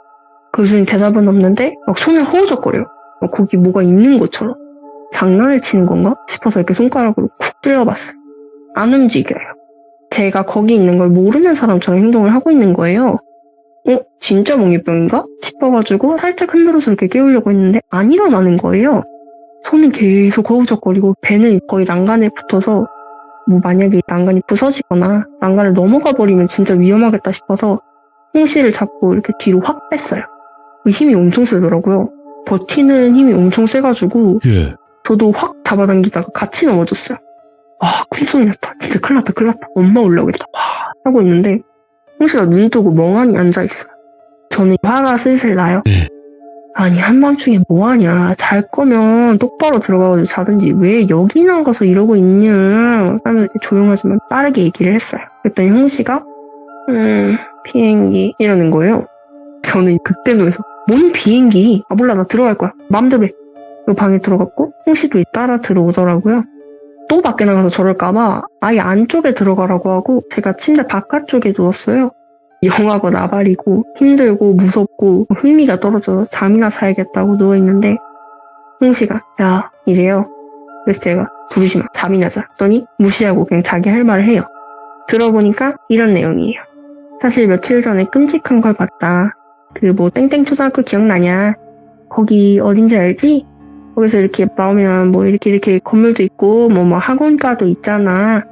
그 중에 대답은 없는데 막 손을 허우적거려요. 막 거기 뭐가 있는 것처럼. 장난을 치는 건가 싶어서 이렇게 손가락으로 쿡 찔러봤어요. 안 움직여요. 제가 거기 있는 걸 모르는 사람처럼 행동을 하고 있는 거예요. 진짜 몽유병인가? 싶어가지고 살짝 흔들어서 이렇게 깨우려고 했는데 안 일어나는 거예요. 손은 계속 허우적거리고 배는 거의 난간에 붙어서 뭐 만약에 난간이 부서지거나 난간을 넘어가 버리면 진짜 위험하겠다 싶어서 홍씨를 잡고 이렇게 뒤로 확 뺐어요. 힘이 엄청 세더라고요. 버티는 힘이 엄청 세가지고 예. 저도 확 잡아당기다가 같이 넘어졌어요. 큰 소리 났다. 진짜 큰일 났다. 엄마 올라오겠다. 하고 있는데 홍씨가 눈 뜨고 멍하니 앉아있어요. 저는 화가 슬슬 나요. 네. 아니 한밤중에 뭐하냐. 잘 거면 똑바로 들어가서 자든지 왜 여기 나가서 이러고 있냐 하면서 이렇게 조용하지만 빠르게 얘기를 했어요. 그랬더니 홍씨가 비행기 이러는 거예요. 저는 그때 놀라서 뭔 비행기? 몰라 나 들어갈 거야. 마음대로 해. 그 방에 들어갔고 홍씨도 따라 들어오더라고요. 또 밖에 나가서 저럴까봐 아예 안쪽에 들어가라고 하고 제가 침대 바깥쪽에 누웠어요. 영하고 나발이고 힘들고 무섭고 흥미가 떨어져서 잠이나 자야겠다고 누워있는데 홍씨가 야 이래요. 그래서 제가 부르지 마 잠이나 자 했더니 무시하고 그냥 자기 할 말을 해요. 들어보니까 이런 내용이에요. 사실 며칠 전에 끔찍한 걸 봤다. 그 뭐 땡땡 초등학교 기억나냐? 거기 어딘지 알지? 거기서 이렇게 나오면 뭐 이렇게 건물도 있고 뭐 학원가도 있잖아.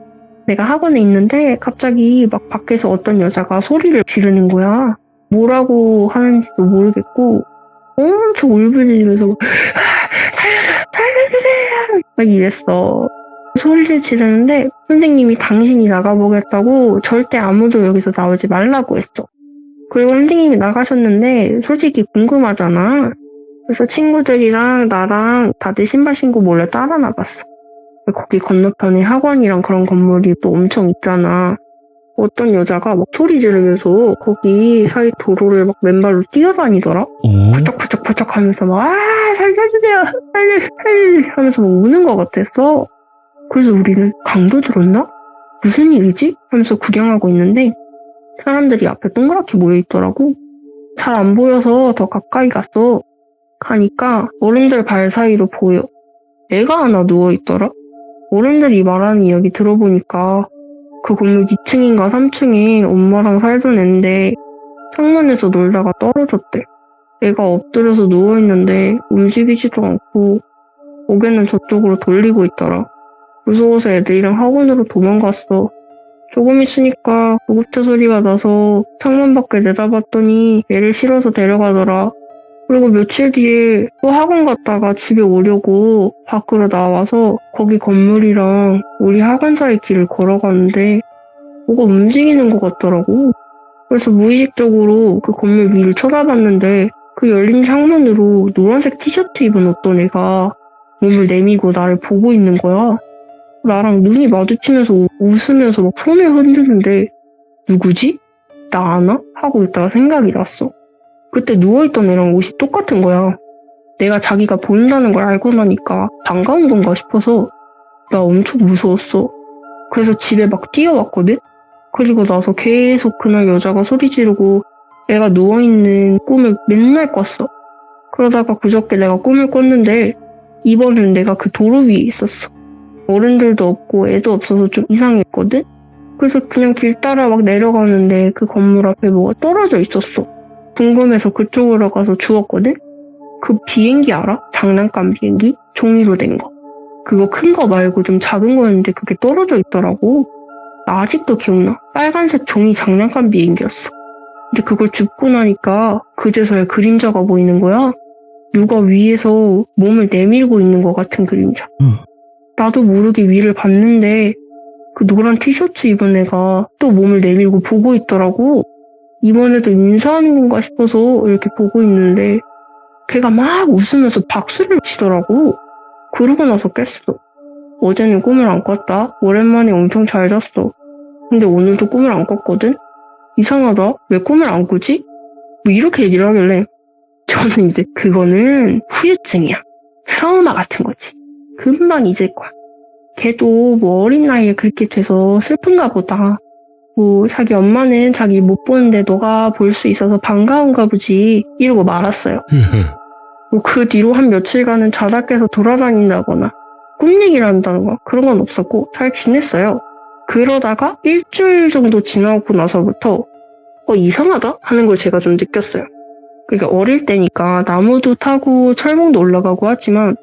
내가 학원에 있는데 갑자기 막 밖에서 어떤 여자가 소리를 지르는 거야. 뭐라고 하는지도 모르겠고 엄청 울부짖으면서 살려주세요 막 이랬어. 소리를 지르는데 선생님이 당신이 나가보겠다고 절대 아무도 여기서 나오지 말라고 했어. 그리고 선생님이 나가셨는데 솔직히 궁금하잖아. 그래서 친구들이랑 나랑 다들 신발 신고 몰래 따라 나갔어. 거기 건너편에 학원이랑 그런 건물이 또 엄청 있잖아. 어떤 여자가 막 소리 지르면서 거기 사이 도로를 막 맨발로 뛰어다니더라. 퍼쩍퍼쩍 하면서 막 살려주세요 살려주세요 하면서 막 우는 것 같았어. 그래서 우리는 강도 들었나? 무슨 일이지? 하면서 구경하고 있는데 사람들이 앞에 동그랗게 모여있더라고. 잘 안 보여서 더 가까이 갔어. 가니까 어른들 발 사이로 보여. 애가 하나 누워있더라. 어른들이 말하는 이야기 들어보니까 그 건물 2층인가 3층에 엄마랑 살던 애인데 창문에서 놀다가 떨어졌대. 애가 엎드려서 누워있는데 움직이지도 않고 고개는 저쪽으로 돌리고 있더라. 무서워서 애들이랑 학원으로 도망갔어. 조금 있으니까 구급차 소리가 나서 창문 밖에 내다봤더니 애를 실어서 데려가더라. 그리고 며칠 뒤에 또 학원 갔다가 집에 오려고 밖으로 나와서 거기 건물이랑 우리 학원 사이 길을 걸어가는데 뭐가 움직이는 것 같더라고. 그래서 무의식적으로 그 건물 위를 쳐다봤는데 그 열린 창문으로 노란색 티셔츠 입은 어떤 애가 몸을 내미고 나를 보고 있는 거야. 나랑 눈이 마주치면서 웃으면서 막 손을 흔드는데 누구지? 나 아나? 하고 있다가 생각이 났어. 그때 누워있던 애랑 옷이 똑같은 거야. 내가 자기가 보인다는 걸 알고 나니까 반가운 건가 싶어서 나 엄청 무서웠어. 그래서 집에 막 뛰어왔거든? 그리고 나서 계속 그날 여자가 소리 지르고 애가 누워있는 꿈을 맨날 꿨어. 그러다가 그저께 내가 꿈을 꿨는데 이번엔 내가 그 도로 위에 있었어. 어른들도 없고 애도 없어서 좀 이상했거든? 그래서 그냥 길 따라 막 내려가는데 그 건물 앞에 뭐가 떨어져 있었어. 궁금해서 그쪽으로 가서 주웠거든? 그 비행기 알아? 장난감 비행기? 종이로 된 거. 그거 큰 거 말고 좀 작은 거였는데 그게 떨어져 있더라고. 나 아직도 기억나. 빨간색 종이 장난감 비행기였어. 근데 그걸 줍고 나니까 그제서야 그림자가 보이는 거야. 누가 위에서 몸을 내밀고 있는 것 같은 그림자. 나도 모르게 위를 봤는데 그 노란 티셔츠 입은 애가 또 몸을 내밀고 보고 있더라고. 이번에도 인사하는 건가 싶어서 이렇게 보고 있는데 걔가 막 웃으면서 박수를 치더라고. 그러고 나서 깼어. 어제는 꿈을 안 꿨다. 오랜만에 엄청 잘 잤어. 근데 오늘도 꿈을 안 꿨거든? 이상하다. 왜 꿈을 안 꾸지? 뭐 이렇게 얘기를 하길래 저는 이제 그거는 후유증이야. 트라우마 같은 거지. 금방 잊을 거야. 걔도 뭐 어린 나이에 그렇게 돼서 슬픈가 보다. 뭐 자기 엄마는 자기 못 보는데 너가 볼 수 있어서 반가운가 보지 이러고 말았어요. 뭐 그 뒤로 한 며칠간은 자다 깨서 돌아다닌다거나 꿈 얘기를 한다거나 그런 건 없었고 잘 지냈어요. 그러다가 일주일 정도 지나고 나서부터 이상하다 하는 걸 제가 좀 느꼈어요. 그러니까 어릴 때니까 나무도 타고 철봉도 올라가고 하지만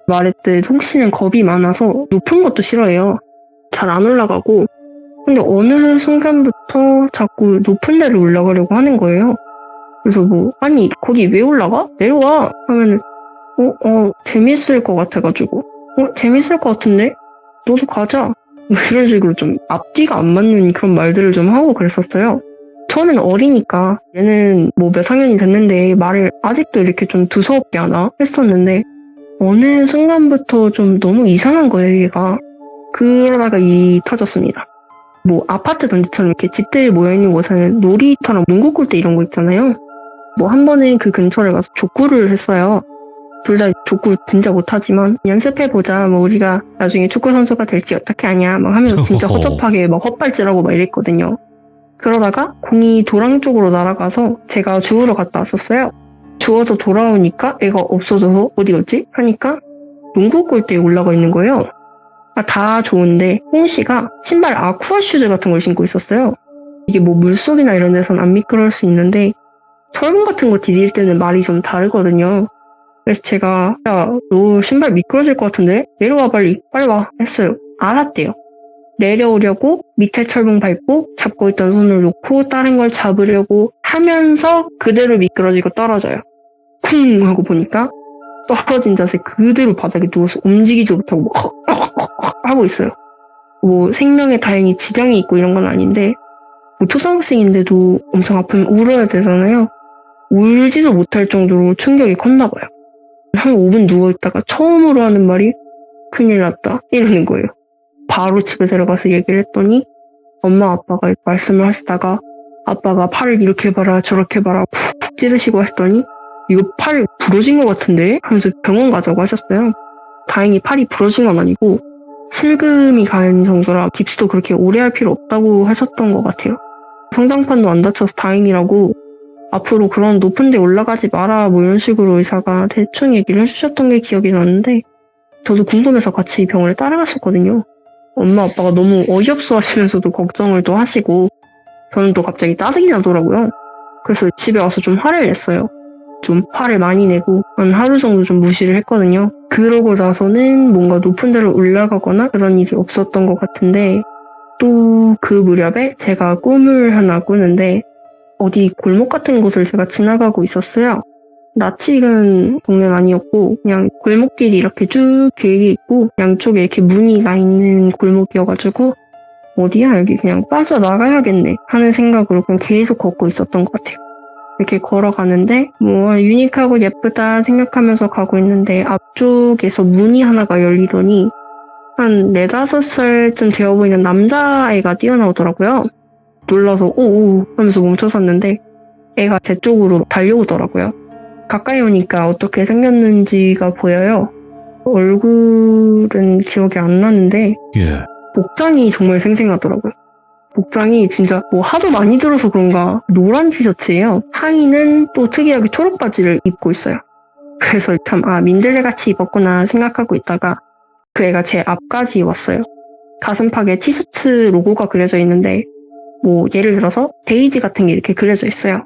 말했듯 혹시는 겁이 많아서 높은 것도 싫어해요. 잘 안 올라가고 근데 어느 순간부터 자꾸 높은 데를 올라가려고 하는 거예요. 그래서 뭐 아니 거기 왜 올라가? 내려와 하면은 재밌을 것 같아가지고 재밌을 것 같은데? 너도 가자 뭐 이런 식으로 좀 앞뒤가 안 맞는 그런 말들을 좀 하고 그랬었어요. 처음에는 어리니까 얘는 뭐 몇 학년이 됐는데 말을 아직도 이렇게 좀 두서없게 하나 했었는데 어느 순간부터 좀 너무 이상한 거예요 얘가. 그러다가 일이 터졌습니다. 뭐 아파트 단지처럼 이렇게 집들이 모여있는 곳에는 놀이터랑 농구 골대 이런 거 있잖아요. 뭐 한 번은 그 근처를 가서 족구를 했어요. 둘 다 족구 진짜 못하지만 연습해보자 뭐 우리가 나중에 축구 선수가 될지 어떻게 아냐 막 하면서 진짜 허접하게 막 헛발질하고 막 이랬거든요. 그러다가 공이 도랑 쪽으로 날아가서 제가 주우러 갔다 왔었어요. 주워서 돌아오니까 애가 없어져서 어디 갔지? 하니까 농구 골대에 올라가 있는 거예요. 다 좋은데 홍씨가 신발 아쿠아 슈즈 같은 걸 신고 있었어요. 이게 뭐 물속이나 이런 데선 안 미끄러울 수 있는데 철봉 같은 거 디딜 때는 말이 좀 다르거든요. 그래서 제가 야, 너 신발 미끄러질 것 같은데? 내려와 빨리 와 했어요. 알았대요. 내려오려고 밑에 철봉 밟고 잡고 있던 손을 놓고 다른 걸 잡으려고 하면서 그대로 미끄러지고 떨어져요. 쿵 하고 보니까 떨어진 자세 그대로 바닥에 누워서 움직이지 못하고 뭐 하고 있어요. 뭐 생명에 다행히 지장이 있고 이런 건 아닌데 뭐 초등학생인데도 엄청 아프면 울어야 되잖아요. 울지도 못할 정도로 충격이 컸나 봐요. 한 5분 누워있다가 처음으로 하는 말이 큰일 났다 이러는 거예요. 바로 집에 데려가서 얘기를 했더니 엄마 아빠가 말씀을 하시다가 아빠가 팔을 이렇게 봐라 저렇게 봐라 푹푹 찌르시고 하시더니 이거 팔 부러진 것 같은데? 하면서 병원 가자고 하셨어요. 다행히 팔이 부러진 건 아니고 실금이 가는 정도라 깁스도 그렇게 오래 할 필요 없다고 하셨던 것 같아요. 성장판도 안 다쳐서 다행이라고 앞으로 그런 높은 데 올라가지 마라 뭐 이런 식으로 의사가 대충 얘기를 해주셨던 게 기억이 나는데 저도 궁금해서 같이 병원에 따라갔었거든요. 엄마 아빠가 너무 어이없어 하시면서도 걱정을 또 하시고 저는 또 갑자기 짜증이 나더라고요. 그래서 집에 와서 좀 화를 냈어요. 좀 화를 많이 내고 한 하루 정도 좀 무시를 했거든요. 그러고 나서는 뭔가 높은 데로 올라가거나 그런 일이 없었던 것 같은데 또 그 무렵에 제가 꿈을 하나 꾸는데 어디 골목 같은 곳을 제가 지나가고 있었어요. 낯이 익은 동네는 아니었고 그냥 골목길이 이렇게 쭉 길게 있고 양쪽에 이렇게 문이 나 있는 골목이어가지고 어디야 여기 그냥 빠져나가야겠네 하는 생각으로 그냥 계속 걷고 있었던 것 같아요. 이렇게 걸어가는데 뭐 유니크하고 예쁘다 생각하면서 가고 있는데 앞쪽에서 문이 하나가 열리더니 한 4-5살쯤 되어 보이는 남자애가 뛰어나오더라고요. 놀라서 오오 하면서 멈춰섰는데 애가 제 쪽으로 달려오더라고요. 가까이 오니까 어떻게 생겼는지가 보여요. 얼굴은 기억이 안 나는데 예. 복장이 정말 생생하더라고요. 복장이 진짜 뭐 하도 많이 들어서 그런가 노란 티셔츠예요. 하의는 또 특이하게 초록 바지를 입고 있어요. 그래서 참 민들레 같이 입었구나 생각하고 있다가 그 애가 제 앞까지 왔어요. 가슴팍에 티셔츠 로고가 그려져 있는데 뭐 예를 들어서 데이지 같은 게 이렇게 그려져 있어요.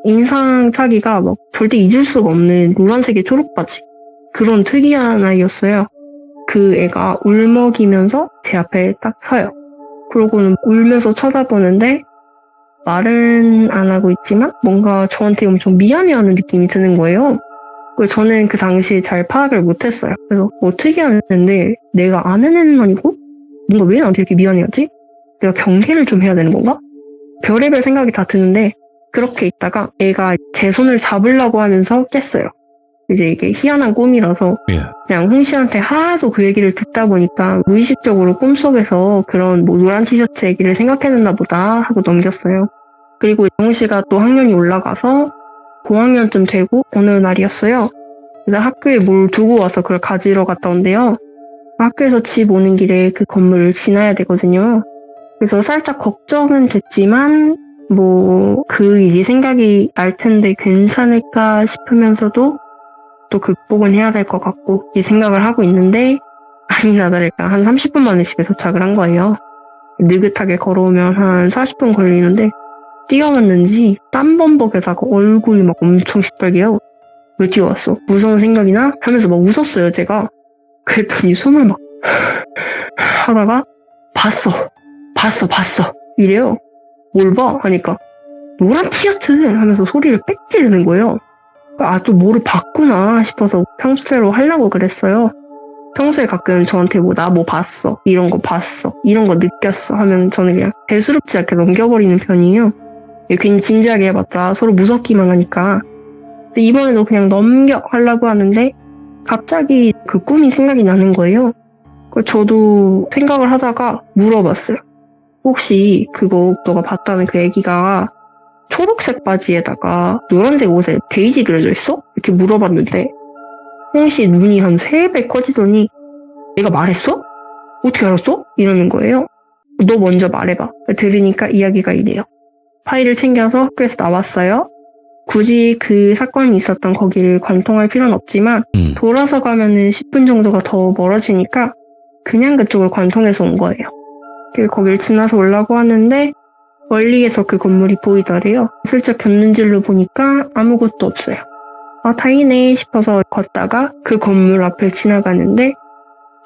인상착의가 막 절대 잊을 수가 없는 노란색의 초록 바지. 그런 특이한 아이였어요. 그 애가 울먹이면서 제 앞에 딱 서요. 그러고는 울면서 쳐다보는데 말은 안 하고 있지만 뭔가 저한테 엄청 미안해하는 느낌이 드는 거예요. 그래서 저는 그 당시에 잘 파악을 못했어요. 그래서 어떻게 하는데 내가 아는 애는 아니고 뭔가 왜 나한테 이렇게 미안해하지? 내가 경계를 좀 해야 되는 건가? 별의별 생각이 다 드는데 그렇게 있다가 애가 제 손을 잡으려고 하면서 깼어요. 이제 이게 희한한 꿈이라서 예. 그냥 홍씨한테 하도 그 얘기를 듣다 보니까 무의식적으로 꿈속에서 그런 뭐 노란 티셔츠 얘기를 생각해냈나 보다 하고 넘겼어요. 그리고 홍씨가 또 학년이 올라가서 고학년쯤 되고 어느 날이었어요. 그래서 학교에 뭘 두고 와서 그걸 가지러 갔다 온대요. 학교에서 집 오는 길에 그 건물을 지나야 되거든요. 그래서 살짝 걱정은 됐지만 뭐 그 일이 생각이 날 텐데 괜찮을까 싶으면서도 또 극복은 해야 될 것 같고 이 생각을 하고 있는데 아니나 다를까 한 30분 만에 집에 도착을 한 거예요. 느긋하게 걸어오면 한 40분 걸리는데 뛰어왔는지 땀범벅에다가 얼굴이 막 엄청 시뻘개요. 왜 뛰어왔어? 무서운 생각이나? 하면서 막 웃었어요 제가. 그랬더니 숨을 막 하다가 봤어 이래요. 뭘 봐? 하니까 노란 티셔츠 하면서 소리를 빽 지르는 거예요. 또 뭐를 봤구나 싶어서 평소대로 하려고 그랬어요. 평소에 가끔 저한테 나 뭐 봤어, 이런 거 봤어, 이런 거 느꼈어 하면 저는 그냥 대수롭지 않게 넘겨버리는 편이에요. 괜히 진지하게 해봤자 서로 무섭기만 하니까. 근데 이번에도 그냥 넘겨 하려고 하는데 갑자기 그 꿈이 생각이 나는 거예요. 저도 생각을 하다가 물어봤어요. 혹시 그거 너가 봤다는 그 애기가 초록색 바지에다가 노란색 옷에 데이지 그려져 있어? 이렇게 물어봤는데 홍씨 눈이 한 3배 커지더니 내가 말했어? 어떻게 알았어? 이러는 거예요. 너 먼저 말해봐. 들으니까 이야기가 이래요. 파일을 챙겨서 학교에서 나왔어요. 굳이 그 사건이 있었던 거기를 관통할 필요는 없지만 돌아서 가면은 10분 정도가 더 멀어지니까 그냥 그쪽을 관통해서 온 거예요. 그리고 거기를 지나서 오려고 하는데 멀리에서 그 건물이 보이더래요. 슬쩍 곁눈질로 보니까 아무것도 없어요. 다행이네 싶어서 걷다가 그 건물 앞을 지나가는데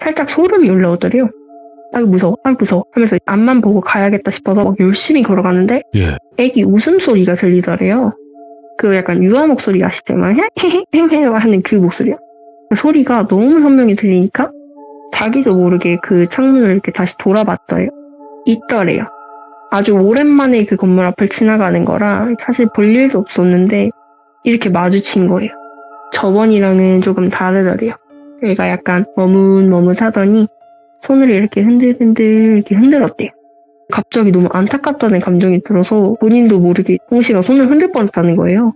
살짝 소름이 올라오더래요. 아유 무서워 하면서 앞만 보고 가야겠다 싶어서 막 열심히 걸어가는데 예. 애기 웃음소리가 들리더래요. 그 약간 유아 목소리 아시죠? 막 헤헤헤헤 하는 그 목소리요. 그 소리가 너무 선명히 들리니까 자기도 모르게 그 창문을 이렇게 다시 돌아봤어요. 있더래요. 아주 오랜만에 그 건물 앞을 지나가는 거라 사실 볼 일도 없었는데 이렇게 마주친 거예요. 저번이랑은 조금 다르더래요. 얘가 약간 머뭇머뭇하더니 손을 이렇게 흔들흔들 이렇게 흔들었대요. 갑자기 너무 안타깝다는 감정이 들어서 본인도 모르게 홍씨가 손을 흔들 뻔했다는 거예요.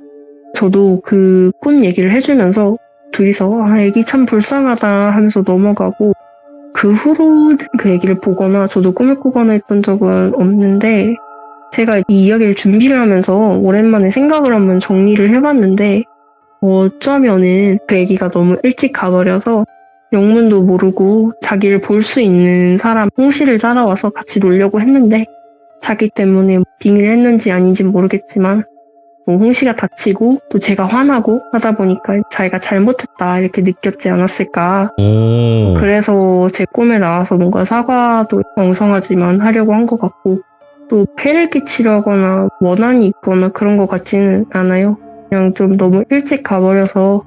저도 그 꿈 얘기를 해주면서 둘이서 애기 참 불쌍하다 하면서 넘어가고 그 후로 그 얘기를 보거나 저도 꿈을 꾸거나 했던 적은 없는데 제가 이 이야기를 준비를 하면서 오랜만에 생각을 한번 정리를 해봤는데 어쩌면은 그 애기가 너무 일찍 가버려서 영문도 모르고 자기를 볼 수 있는 사람 홍씨를 따라와서 같이 놀려고 했는데 자기 때문에 빙의를 했는지 아닌지는 모르겠지만 홍씨가 다치고 또 제가 화나고 하다 보니까 자기가 잘못했다 이렇게 느꼈지 않았을까. 그래서 제 꿈에 나와서 뭔가 사과도 엉성하지만 하려고 한 것 같고 또 폐를 끼치려거나 원한이 있거나 그런 것 같지는 않아요. 그냥 좀 너무 일찍 가버려서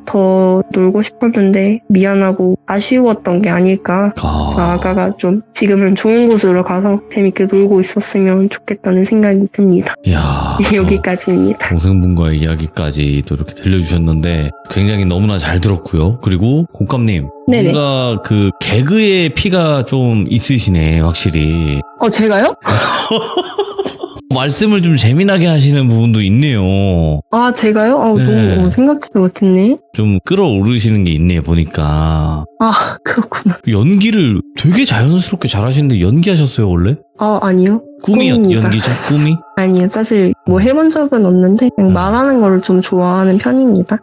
더 놀고 싶었는데 미안하고 아쉬웠던 게 아닐까. 아가가 좀 지금은 좋은 곳으로 가서 재밌게 놀고 있었으면 좋겠다는 생각이 듭니다. 이야, 여기까지입니다. 동생분과의 이야기까지 또 이렇게 들려주셨는데 굉장히 너무나 잘 들었고요. 그리고 곶감님 네네. 뭔가 그 개그의 피가 좀 있으시네 확실히. 제가요? 말씀을 좀 재미나게 하시는 부분도 있네요. 아, 제가요? 네. 너무 생각지도 못했네. 좀 끌어오르시는 게 있네요, 보니까. 아, 그렇구나. 연기를 되게 자연스럽게 잘하시는데 연기하셨어요, 원래? 아니요. 꿈이 꿈입니다. 연기죠? 꿈이? 아니요. 사실 뭐 해본 적은 없는데 그냥 말하는 걸 좀 좋아하는 편입니다.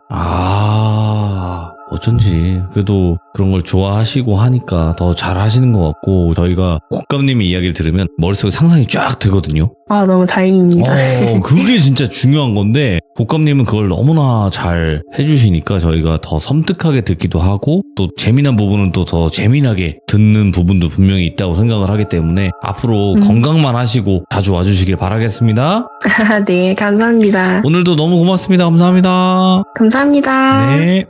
어쩐지 그래도 그런 걸 좋아하시고 하니까 더 잘하시는 것 같고 저희가 곶감님의 이야기를 들으면 머릿속에 상상이 쫙 되거든요. 너무 다행입니다. 그게 진짜 중요한 건데 곶감님은 그걸 너무나 잘 해주시니까 저희가 더 섬뜩하게 듣기도 하고 또 재미난 부분은 또 더 재미나게 듣는 부분도 분명히 있다고 생각을 하기 때문에 앞으로 건강만 하시고 자주 와주시길 바라겠습니다. 네, 감사합니다. 오늘도 너무 고맙습니다. 감사합니다. 감사합니다. 네.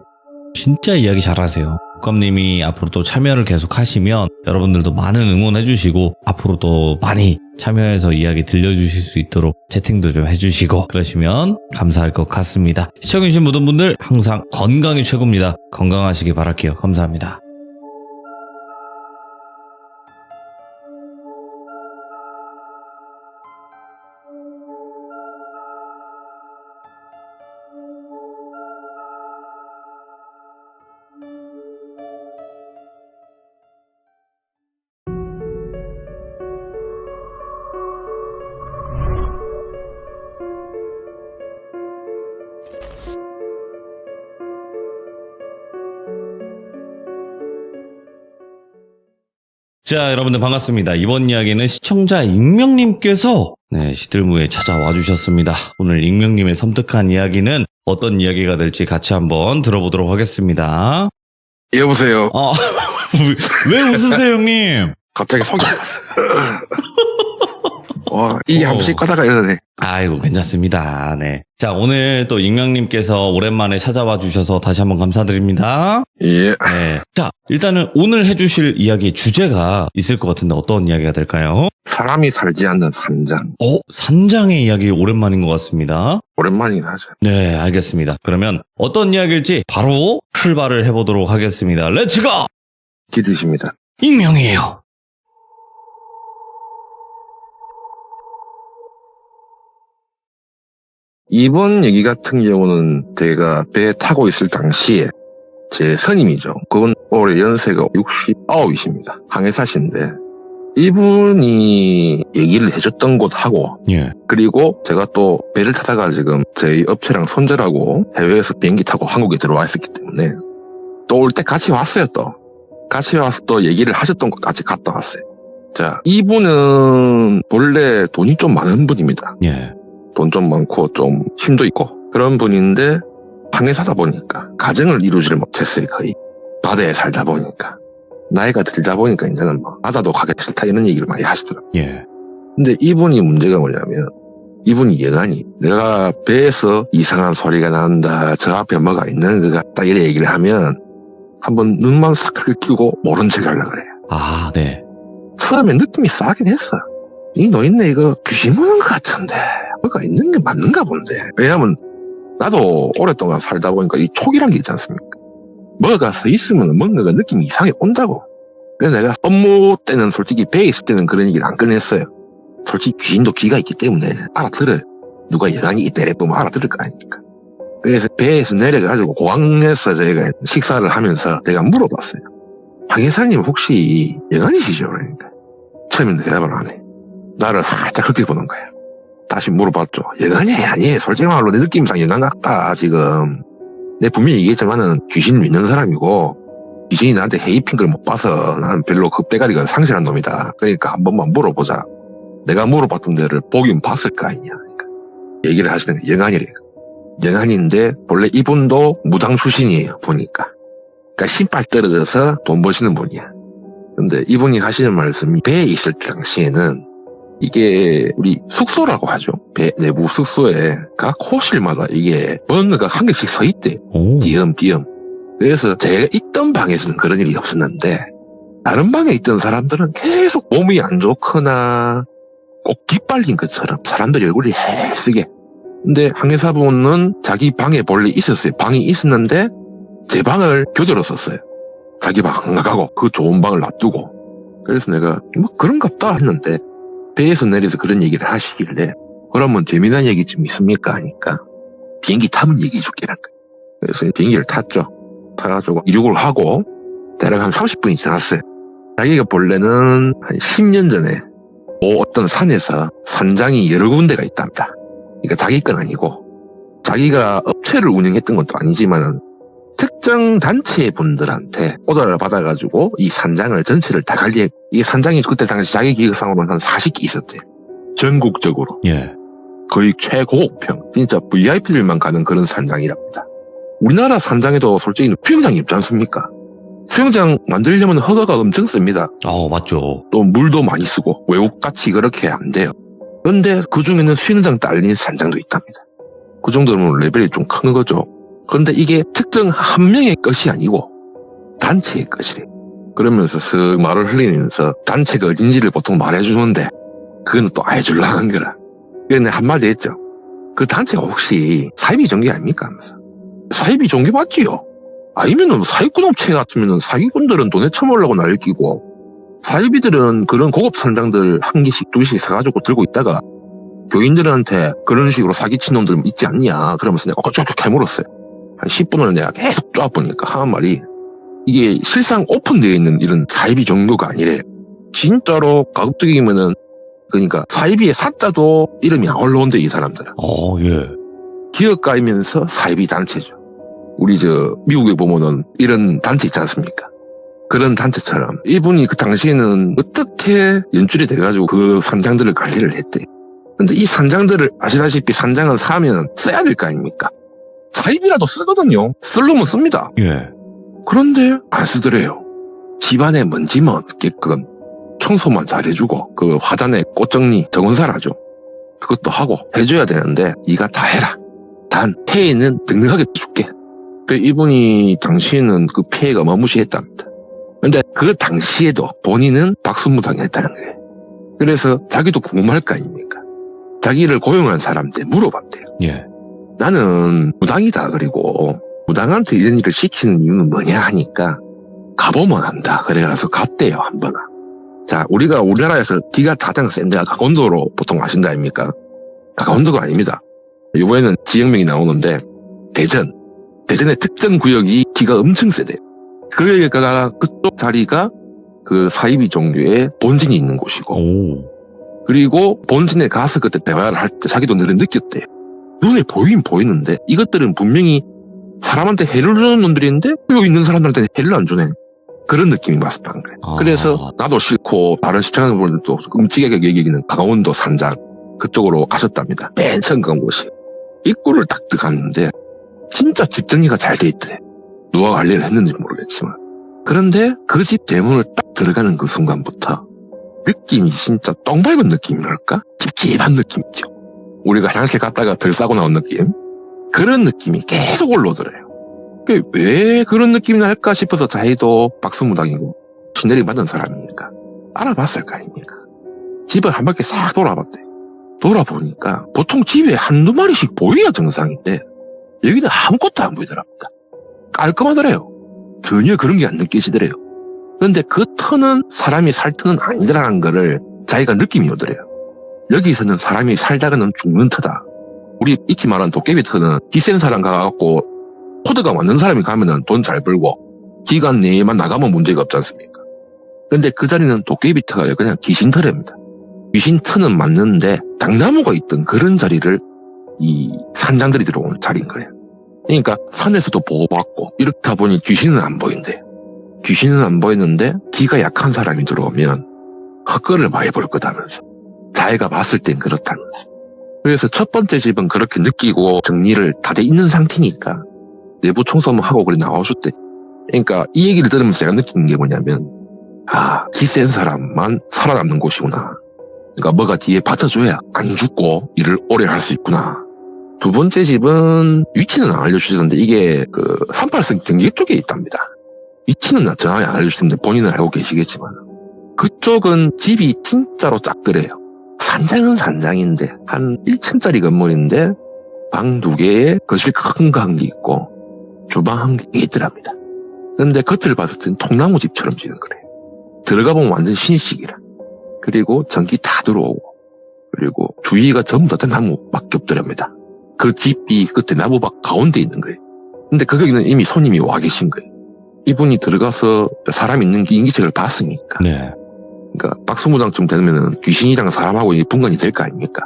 진짜 이야기 잘하세요. 곶감님이 앞으로 또 참여를 계속 하시면 여러분들도 많은 응원해주시고 앞으로 또 많이 참여해서 이야기 들려주실 수 있도록 채팅도 좀 해주시고 그러시면 감사할 것 같습니다. 시청해주신 모든 분들 항상 건강이 최고입니다. 건강하시길 바랄게요. 감사합니다. 자, 여러분들 반갑습니다. 이번 이야기는 시청자 익명님께서 시들무에 찾아와 주셨습니다. 오늘 익명님의 섬뜩한 이야기는 어떤 이야기가 될지 같이 한번 들어보도록 하겠습니다. 여보세요. 왜 웃으세요, 형님? 갑자기 속이 이게 한 번씩 가다가 이러네. 아이고, 괜찮습니다. 네. 자, 오늘 또 익명님께서 오랜만에 찾아와 주셔서 다시 한번 감사드립니다. 예. 네. 자, 일단은 오늘 해주실 이야기 주제가 있을 것 같은데 어떤 이야기가 될까요? 사람이 살지 않는 산장. 산장의 이야기 오랜만인 것 같습니다. 오랜만이긴 하죠. 네, 알겠습니다. 그러면 어떤 이야기일지 바로 출발을 해보도록 하겠습니다. 렛츠고! 기드십니다. 익명이에요. 이번 얘기 같은 경우는 제가 배에 타고 있을 당시에 제 선임이죠. 그분 올해 연세가 69이십니다. 항해사신데 이분이 얘기를 해줬던 곳하고 예. 그리고 제가 또 배를 타다가 지금 저희 업체랑 손절하고 해외에서 비행기 타고 한국에 들어와 있었기 때문에 또 올 때 같이 왔어요. 또 같이 와서 또 얘기를 하셨던 곳까지 갔다 왔어요. 자, 이분은 원래 돈이 좀 많은 분입니다. 예. 돈 좀 많고 좀 힘도 있고 그런 분인데 항해사다 보니까 가정을 이루지를 못했어요. 거의 바다에 살다 보니까 나이가 들다 보니까 이제는 뭐 바다도 가기 싫다 이런 얘기를 많이 하시더라고요. 예. 근데 이분이 문제가 뭐냐면 이분이 여간이 내가 배에서 이상한 소리가 난다, 저 앞에 뭐가 있는 것 같다 이런 얘기를 하면 한번 눈만 싹 긁히고 모른 척 하려고 그래요. 네. 처음에 느낌이 싸긴 했어. 이 노인네 이거 귀신 보는 것 같은데 뭐가 있는 게 맞는가 본데. 왜냐면 나도 오랫동안 살다 보니까 이 촉이란 게 있지 않습니까? 뭐가 서 있으면 뭔가가 느낌이 이상하게 온다고. 그래서 내가 업무 때는 솔직히 배에 있을 때는 그런 얘기를 안 꺼냈어요. 솔직히 귀신도 귀가 있기 때문에 알아들어요. 누가 여간이 이때래 보면 알아들을 거 아닙니까? 그래서 배에서 내려가지고 공항에서 저희가 식사를 하면서 내가 물어봤어요. 황회사님 혹시 여간이시죠? 그러니까 처음에는 대답을 안 해. 나를 살짝 그렇게 보는 거야. 다시 물어봤죠. 여간이 아니에요. 솔직히 말로 내 느낌상 여간 같다 지금. 내 분명히 얘기했지만은 귀신을 믿는 사람이고 귀신이 나한테 해입힌 걸 못 봐서 나는 별로 그 빼가리가 상실한 놈이다. 그러니까 한 번만 물어보자. 내가 물어봤던 데를 보긴 봤을 거 아니냐. 그러니까 얘기를 하시는 게 여간이래요. 여간인데 원래 이분도 무당 출신이에요. 보니까. 그러니까 신발 떨어져서 돈 버시는 분이야. 근데 이분이 하시는 말씀이 배에 있을 당시에는 이게 우리 숙소라고 하죠. 배 내부 숙소에 각 호실마다 이게 뭔가가 한 개씩 서 있대. 띄엄띄엄. 그래서 제가 있던 방에서는 그런 일이 없었는데 다른 방에 있던 사람들은 계속 몸이 안 좋거나 꼭 깃발린 것처럼 사람들 얼굴이 헬쓰게. 근데 항해사분은 자기 방에 원래 있었어요. 방이 있었는데 제 방을 교대로 썼어요. 자기 방 안 가고 그 좋은 방을 놔두고. 그래서 내가 뭐 그런갑다 했는데 배에서 내려서 그런 얘기를 하시길래 그러면 재미난 얘기 좀 있습니까? 하니까 비행기 타면 얘기해 줄게란 거예요. 그래서 비행기를 탔죠. 타가지고 이륙을 하고 대략 한 30분이 지났어요. 자기가 본래는 한 10년 전에 어떤 산에서 산장이 여러 군데가 있답니다. 그러니까 자기 건 아니고 자기가 업체를 운영했던 것도 아니지만 특정 단체 분들한테 오더를 받아가지고 이 산장을 전체를 다 관리해. 이게 산장이 그때 당시 자기 기획상으로는 한 40개 있었대요. 전국적으로. 예. 거의 최고급형. 진짜 VIP들만 가는 그런 산장이랍니다. 우리나라 산장에도 솔직히 수영장이 없지 않습니까? 수영장 만들려면 허가가 엄청 씁니다. 맞죠. 또 물도 많이 쓰고 외국같이 그렇게 안 돼요. 그런데 그 중에는 수영장 딸린 산장도 있답니다. 그 정도면 레벨이 좀 큰 거죠. 그런데 이게 특정 한 명의 것이 아니고 단체의 것이래. 그러면서 쓱 말을 흘리면서 단체가 어딘지를 보통 말해주는데 그건 또 알려주려는 거라. 그래서 내가 한마디 했죠. 그 단체가 혹시 사이비 종교 아닙니까? 하면서. 사이비 종교 맞지요? 아니면은 사기꾼 업체 같으면은 사기꾼들은 돈에 처먹으려고 날리고 사이비들은 그런 고급 산장들 한 개씩 두 개씩 사가지고 들고 있다가 교인들한테 그런 식으로 사기친 놈들 있지 않냐 그러면서 내가 쭉쭉 캐물었어요. 한 10분을 내가 계속 쪼아보니까 하는 말이 이게 실상 오픈되어 있는 이런 사이비 종교가 아니래. 진짜로 가급적이면은 그러니까 사이비의 사자도 이름이 안 올라온대 이 사람들은. 예. 기업가이면서 사이비 단체죠. 우리 미국에 보면은 이런 단체 있지 않습니까? 그런 단체처럼 이분이 그 당시에는 어떻게 연출이 돼가지고 그 산장들을 관리를 했대. 근데 이 산장들을 아시다시피 산장은 사면 써야 될 거 아닙니까? 사입이라도 쓰거든요. 쓰려면 씁니다. 예. 그런데 안 쓰더래요. 집안에 먼지만 없게끔 청소만 잘해주고 그 화단에 꽃정리 정원사라죠. 그것도 하고 해줘야 되는데 네가 다 해라. 단 폐해는 넉넉하게 줄게. 이분이 당시에는 그 폐해가 어마무시했답니다. 근데 그 당시에도 본인은 박수무당이었다는 거예요. 그래서 자기도 궁금할 거 아닙니까? 자기를 고용한 사람한테 물어봤대요. 예. 나는 무당이다. 그리고 무당한테 이런 일을 시키는 이유는 뭐냐 하니까 가보면 안다. 그래가서 갔대요. 한 번은. 자, 우리가 우리나라에서 기가 가장 센 데가 강원도로 보통 아신다 아닙니까? 강원도가 아닙니다. 이번에는 지역명이 나오는데 대전의 특정 구역이 기가 엄청 세대요. 그쪽 자리가 그 사이비 종교의 본진이 있는 곳이고 그리고 본진에 가서 그때 대화를 할 때 자기도 늘 느꼈대요. 눈에 보이긴 보이는데 이것들은 분명히 사람한테 해를 주는 놈들인데 여기 있는 사람들한테 해를 안 주네. 그런 느낌이 맞았다는 거예요. 그래서 나도 싫고 다른 시청자분들도 끔찍하게 얘기하는 강원도 산장 그쪽으로 가셨답니다. 맨 처음 간 곳이. 입구를 딱 들어갔는데 진짜 집 정리가 잘 돼 있더래. 누가 관리를 했는지 모르겠지만. 그런데 그 집 대문을 딱 들어가는 그 순간부터 느낌이 진짜 똥 밟은 느낌이랄까? 찝찝한 느낌이죠. 우리가 화장실 갔다가 덜 싸고 나온 느낌? 그런 느낌이 계속 올라오더래요. 왜 그런 느낌이 날까 싶어서 자기도 박수무당이고 신내림 받은 사람이니까 알아봤을 거 아닙니까? 집을 한 바퀴 싹 돌아봤대. 돌아보니까 보통 집에 한두 마리씩 보여야 정상인데 여기는 아무것도 안 보이더랍니다. 깔끔하더래요. 전혀 그런 게 안 느껴지더래요. 그런데 그 터는 사람이 살 터는 아니더라는 거를 자기가 느낌이 오더래요. 여기서는 사람이 살다가는 죽는 터다. 우리 익히 말하는 도깨비 터는 기센 사람 가갖고 코드가 맞는 사람이 가면은 돈 잘 벌고 기간 내에만 나가면 문제가 없지 않습니까? 근데 그 자리는 도깨비 터가 그냥 귀신 터랍니다. 귀신 터는 맞는데 당나무가 있던 그런 자리를 이 산장들이 들어오는 자리인 거예요. 그러니까 산에서도 보호받고 이렇다 보니 귀신은 안 보인대요. 귀신은 안 보이는데 기가 약한 사람이 들어오면 헛걸을 많이 볼 거다면서 자기가 봤을 땐 그렇다면서. 그래서 첫 번째 집은 그렇게 느끼고 정리를 다 돼 있는 상태니까 내부 청소만 하고 그래 나오셨대. 그러니까 이 얘기를 들으면서 제가 느낀 게 뭐냐면 기센 사람만 살아남는 곳이구나. 그러니까 뭐가 뒤에 받쳐줘야 안 죽고 일을 오래 할 수 있구나. 두 번째 집은 위치는 안 알려주시던데 이게 그 38선 경기 쪽에 있답니다. 위치는 정확히 안 알려주시는데 본인은 알고 계시겠지만 그쪽은 집이 진짜로 작더래요. 산장은 산장인데 한 1층짜리 건물인데 방 2개에 거실 큰 거 한 개 있고 주방 한 개 있더랍니다. 근데 겉을 봤을 땐 통나무 집처럼 지는 거래요. 들어가 보면 완전 신식이라. 그리고 전기 다 들어오고 그리고 주위가 전부 다 나무밖에 없더랍니다. 그 집이 끝에 나무밭 가운데 있는 거예요. 근데 거기는 이미 손님이 와 계신 거예요. 이분이 들어가서 사람 있는 인기척을 봤으니까. 네. 그러니까 박수무당쯤 되면은 귀신이랑 사람하고 분간이 될 거 아닙니까?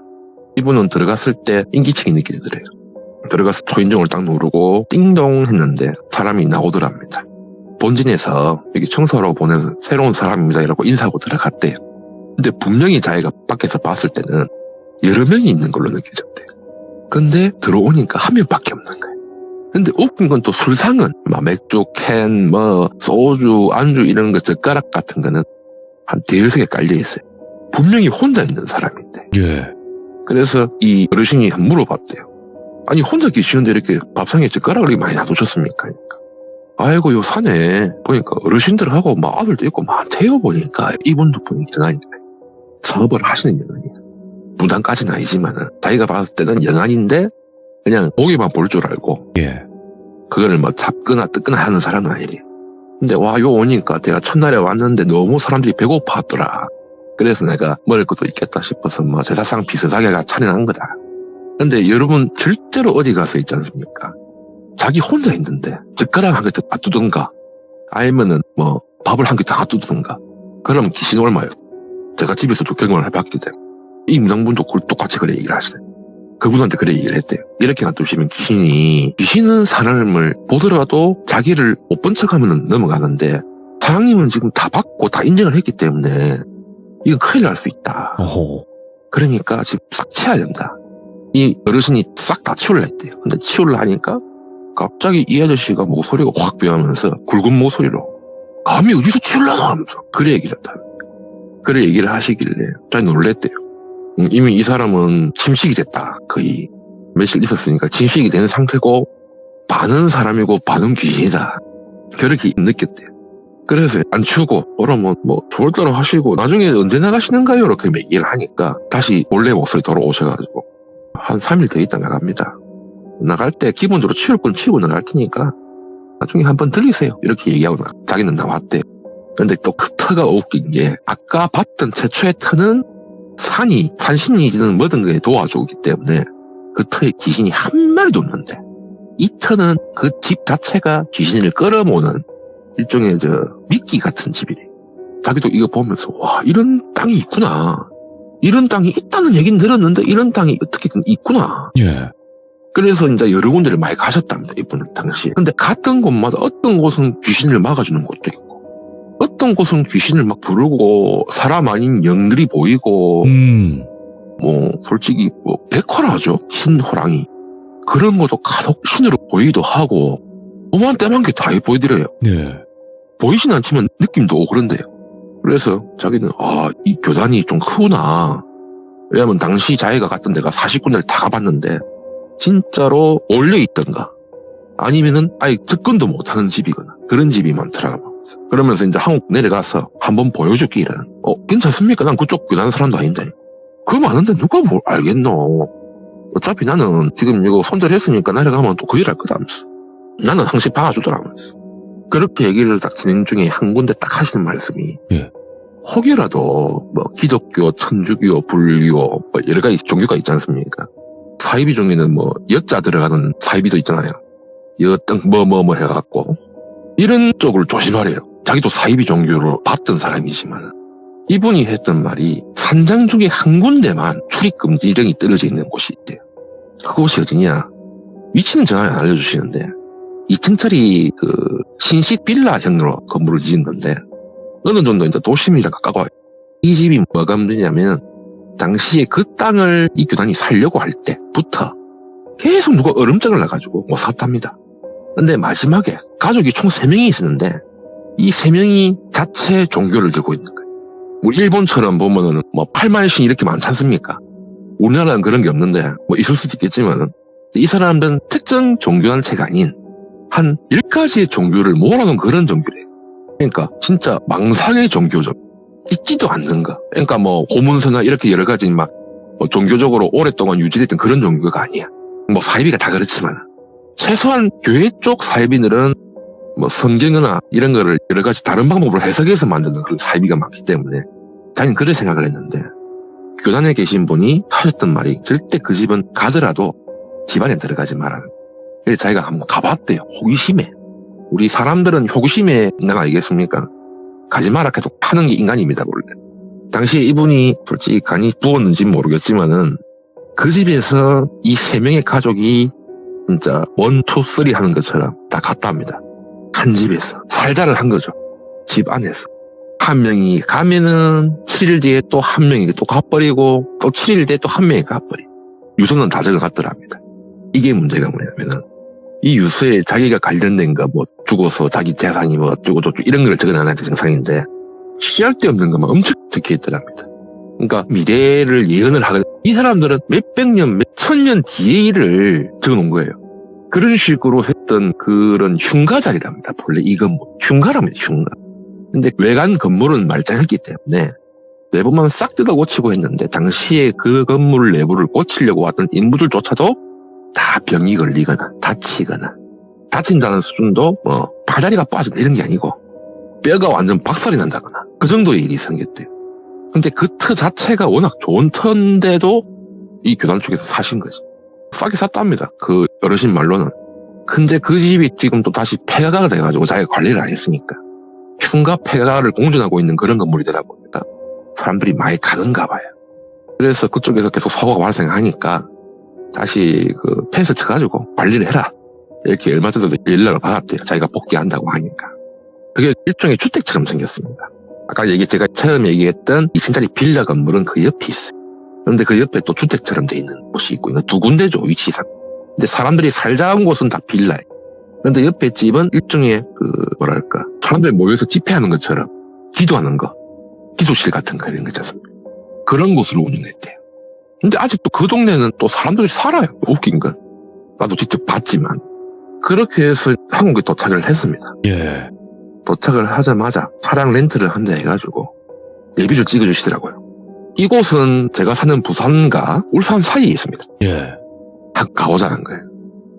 이분은 들어갔을 때 인기척이 느껴지더래요. 들어가서 초인종을 딱 누르고 띵동 했는데 사람이 나오더랍니다. 본진에서 여기 청소하러 보낸 새로운 사람입니다 이러고 인사하고 들어갔대요. 근데 분명히 자기가 밖에서 봤을 때는 여러 명이 있는 걸로 느껴졌대요. 근데 들어오니까 한 명밖에 없는 거예요. 근데 웃긴 건 또 술상은 막 맥주 캔, 뭐 소주, 안주 이런 거 젓가락 같은 거는 한 대여섯 개 깔려 있어요. 분명히 혼자 있는 사람인데. 예. 그래서 이 어르신이 물어봤대요. 아니 혼자 계시는데 이렇게 밥상에 젓가락을 이렇게 많이 놔두셨습니까? 그러니까. 아이고 요 산에 보니까 어르신들하고 막 아들도 있고 많대요. 보니까 이분도 보니 영안이니까 사업을 하시는 영안이에요. 무당까지는 아니지만은 자기가 봤을 때는 영안인데 그냥 보기만 볼 줄 알고 예. 그거를 뭐 잡거나 뜯거나 하는 사람은 아니래요. 근데 와 요 오니까 내가 첫날에 왔는데 너무 사람들이 배고팠더라. 그래서 내가 먹을 것도 있겠다 싶어서 뭐 제사상 비슷하게 차려난 거다. 근데 여러분 절대로 어디 가서 있지 않습니까? 자기 혼자 있는데 젓가락 한 개 더 놔두든가 아니면은 뭐 밥을 한 개 더 놔두든가 그러면 귀신 얼마예요? 제가 집에서도 경험을 해봤기 때문에 이 무당분도 그걸 똑같이 그래 얘기를 하시대요. 그분한테 그래 얘기를 했대요. 이렇게 놔두시면 귀신은 사람을 보더라도 자기를 못 본 척하면 넘어가는데 사장님은 지금 다 받고 다 인정을 했기 때문에 이건 큰일 날 수 있다. 어허. 그러니까 지금 싹 치워야 된다. 이 어르신이 싹 다 치우려 했대요. 근데 치우려 하니까 갑자기 이 아저씨가 목소리가 확 변하면서 굵은 목소리로 감히 어디서 치우려나 하면서 그래 얘기를 했다. 그래 얘기를 하시길래 잘 놀랬대요. 이미 이 사람은 침식이 됐다. 거의 며칠 있었으니까 침식이 된 상태고 반은 사람이고 반은 귀신이다. 그렇게 느꼈대요. 그래서 안 치우고 그러면 뭐 좋을 대로 하시고 나중에 언제 나가시는가요? 이렇게 얘기를 하니까 다시 원래 목소리 돌아오셔가지고 한 3일 더 있다 나갑니다. 나갈 때 기본적으로 치울 건 치우고 나갈 테니까 나중에 한번 들리세요. 이렇게 얘기하고 자기는 나왔대. 근데 또 그 터가 웃긴 게 아까 봤던 최초의 터는 산신이든 뭐든 간에 도와주기 때문에 그 터에 귀신이 한 마리도 없는데 이 터는 그 집 자체가 귀신을 끌어모으는 일종의 미끼 같은 집이래. 자기도 이거 보면서 와 이런 땅이 있구나. 이런 땅이 있다는 얘기는 들었는데 이런 땅이 어떻게든 있구나. 예. 그래서 이제 여러 군데를 많이 가셨답니다. 이분은 당시에. 근데 갔던 곳마다 어떤 곳은 귀신을 막아주는 곳도 있고 어떤 곳은 귀신을 막 부르고 사람 아닌 영들이 보이고 뭐 솔직히 뭐 백호라죠. 흰 호랑이. 그런 것도 간혹 신으로 보이기도 하고 오만 때만 게 다 보이더래요. 예. 보이진 않지만 느낌도 오고 그런데요. 그래서 자기는 이 교단이 좀 크구나. 왜냐면 당시 자기가 갔던 데가 40군데를 다 가봤는데 진짜로 올려있던가 아니면은 아예 접근도 못하는 집이거나 그런 집이 많더라고요. 그러면서 이제 한국 내려가서 한번 보여줄게 이러는. 괜찮습니까? 난 그쪽 교단 사람도 아닌데. 그거 많은데 누가 뭘 알겠노. 어차피 나는 지금 이거 손절했으니까 내려가면 또 그 일 할 거다면서. 나는 항상 봐주더라면서. 그렇게 얘기를 딱 진행 중에 한 군데 딱 하시는 말씀이 예. 혹여라도 뭐 기독교, 천주교, 불교 뭐 여러 가지 종교가 있지 않습니까? 사이비 종교는 뭐 여자 들어가는 사이비도 있잖아요. 여땅 뭐 해갖고 이런 쪽을 조심하래요. 자기도 사이비 종교를 봤던 사람이지만 이분이 했던 말이 산장 중에 한 군데만 출입금지령이 떨어져 있는 곳이 있대요. 그곳이 어디냐? 위치는 정확히 안 알려주시는데 2층짜리 그 신식 빌라형으로 건물을 지은 건데 어느 정도 이제 도심이랑 가까워요. 이 집이 뭐가 문제냐면 당시에 그 땅을 이 교단이 살려고 할 때부터 계속 누가 얼음장을 놔가지고 못 샀답니다. 근데 마지막에 가족이 총 3명이 있었는데 이 3명이 자체 종교를 들고 있는 거예요. 뭐 일본처럼 보면은 뭐 8만신 이렇게 많지 않습니까? 우리나라는 그런 게 없는데 뭐 있을 수도 있겠지만 이 사람들은 특정 종교단체가 아닌 한 10가지의 종교를 모아놓은 그런 종교래요. 그러니까 진짜 망상의 종교죠. 있지도 않는 거. 그러니까 뭐 고문서나 이렇게 여러 가지 막 뭐 종교적으로 오랫동안 유지됐던 그런 종교가 아니야. 뭐 사이비가 다 그렇지만 최소한 교회 쪽 사이비들은 뭐 성경이나 이런 거를 여러 가지 다른 방법으로 해석해서 만드는 그런 사이비가 많기 때문에 자기는 그런 생각을 했는데 교단에 계신 분이 하셨던 말이 절대 그 집은 가더라도 집안에 들어가지 말라는. 그래서 자기가 한번 가봤대요. 호기심에. 우리 사람들은 호기심에 있는 거 아니겠습니까? 가지 마라 해도 하는 게 인간입니다, 원래. 당시에 이분이 솔직히 간이 부었는지 모르겠지만은 그 집에서 이 3명의 가족이 진짜 1, 2, 3 하는 것처럼 다 갔답니다. 한 집에서 살자를 한 거죠. 집 안에서. 한 명이 가면은 7일 뒤에 또 한 명이 또 가버리고 또 7일 뒤에 또 한 명이 가버리고 유서는 다 적어갔더랍니다. 이게 문제가 뭐냐면은 이 유서에 자기가 관련된 거 뭐 죽어서 자기 재산이 뭐 어쩌고저쩌고 이런 걸 적어놔야 정상인데 씨알데없는 것만 엄청 적혀있더랍니다. 그러니까 미래를 예언을 하거든. 이 사람들은 몇백 년, 몇천 년 뒤의 일을 적어놓은 거예요. 그런 식으로 했던 그런 흉가자리랍니다. 본래 이 건물. 흉가랍니다. 흉가. 근데 외관 건물은 말짱했기 때문에 내부만 싹 뜯어 고치고 했는데 당시에 그 건물 내부를 고치려고 왔던 인부들조차도 다 병이 걸리거나 다치거나 다친다는 수준도 뭐 팔다리가 빠진다 이런 게 아니고 뼈가 완전 박살이 난다거나 그 정도의 일이 생겼대요. 근데 그 터 자체가 워낙 좋은 터인데도 이 교단 쪽에서 사신 거지. 싸게 샀답니다. 그 어르신 말로는. 근데 그 집이 지금 또 다시 폐가가 돼가지고 자기가 관리를 안 했으니까 흉가 폐가를 공존하고 있는 그런 건물이 되다 보니까 사람들이 많이 가는가 봐요. 그래서 그쪽에서 계속 사고가 발생하니까 다시 그 펜스 쳐가지고 관리를 해라. 이렇게 얼마 전에도 연락을 받았대요. 자기가 복귀한다고 하니까. 그게 일종의 주택처럼 생겼습니다. 아까 제가 처음 얘기했던 2층짜리 빌라 건물은 그 옆에 있어요. 그런데 그 옆에 또 주택처럼 돼 있는 곳이 있고, 이거 두 군데죠, 위치상. 근데 사람들이 살자한 곳은 다 빌라예요. 그런데 옆에 집은 일종의 사람들이 모여서 집회하는 것처럼 기도하는 거, 기도실 같은 거 이런 거 있잖아요. 그런 곳으로 운영했대요. 근데 아직도 그 동네는 또 사람들이 살아요. 웃긴 건. 나도 직접 봤지만. 그렇게 해서 한국에 도착을 했습니다. 예. 도착을 하자마자 차량 렌트를 한다 해가지고 내비를 찍어주시더라고요. 이곳은 제가 사는 부산과 울산 사이에 있습니다. 예. 가오자는 거예요.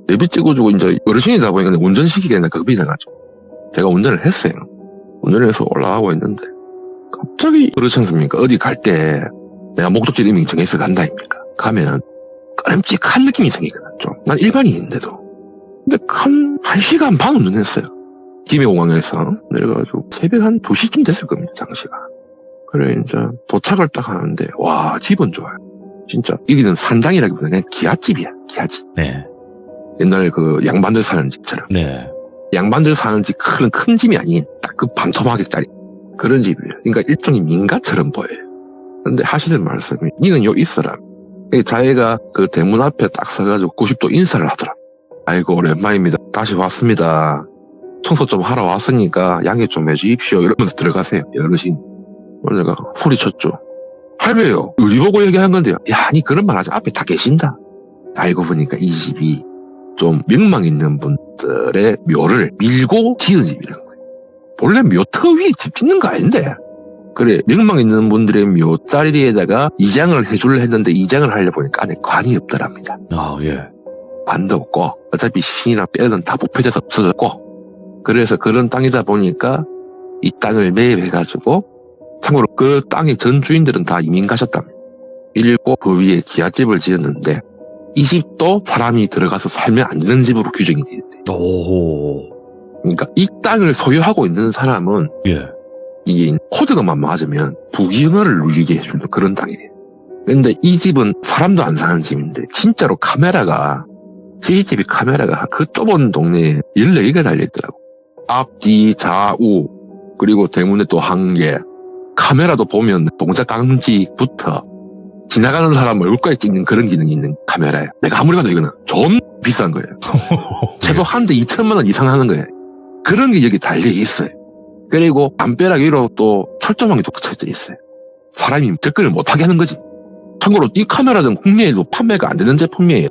내비 찍어주고 이제 어르신이다 보니까 운전시키기에는 겁이 나가지고 제가 운전을 했어요. 운전을 해서 올라가고 있는데 갑자기 그렇지 않습니까? 어디 갈 때 내가 목적지 이미 정해서 간다 아닙니까? 가면은 끔찍한 느낌이 생기거든. 좀. 난 일반인인데도. 근데 한 1시간 반 운전했어요. 김해공항에서 내려가지고 새벽 한 2시쯤 됐을 겁니다. 당시가. 그래 이제 도착을 딱 하는데 와 집은 좋아요. 진짜 여기는 산장이라기보다 그냥 기아집이야. 기아집. 네. 옛날 그 양반들 사는 집처럼. 네. 양반들 사는 집 큰 집이 아닌 딱 그 반토막짜리 그런 집이에요. 그러니까 일종의 민가처럼 보여요. 근데 하시는 말씀이 니는 요 있어라. 자기가 그 대문 앞에 딱 서가지고 90도 인사를 하더라. 아이고 오랜만입니다. 다시 왔습니다. 청소 좀 하러 왔으니까 양해 좀 해주십시오. 이러면서 들어가세요. 어르신. 내가 소리쳤죠. 할배요. 우리 보고 얘기한 건데요. 야, 니 그런 말 하지. 앞에 다 계신다. 알고 보니까 이 집이 좀 명망 있는 분들의 묘를 밀고 지은 집이라는 거예요. 원래 묘터 위에 집 짓는 거 아닌데. 그래, 명망 있는 분들의 묘 자리에다가 이장을 해줄려 했는데 이장을 하려 보니까 안에 관이 없더랍니다. 아, 예. 관도 없고 어차피 신이나 뼈는 다 부패져서 없어졌고 그래서 그런 땅이다 보니까 이 땅을 매입해가지고 참고로 그 땅의 전 주인들은 다 이민 가셨답니다. 일고 그 위에 기아집을 지었는데 이 집도 사람이 들어가서 살면 안 되는 집으로 규정이 되어 있대요. 오. 그러니까 이 땅을 소유하고 있는 사람은 예. 이 코드가만 맞으면 부귀영화를 누리게 해주는 그런 땅이래요. 그런데 이 집은 사람도 안 사는 집인데 진짜로 카메라가 CCTV 카메라가 그 좁은 동네에 14개가 달려있더라고. 앞, 뒤, 좌우 그리고 대문에 또 한 개. 카메라도 보면 동작 감지부터 지나가는 사람 얼굴까지 찍는 그런 기능이 있는 카메라예요. 내가 아무리 봐도 이거는 좀 비싼 거예요. 최소 한 대 2천만 원 이상 하는 거예요. 그런 게 여기 달려있어요. 그리고 담벼락 위로 또 철조망이 또 붙여져 있어요. 사람이 접근을 못하게 하는 거지. 참고로 이 카메라는 국내에도 판매가 안 되는 제품이에요.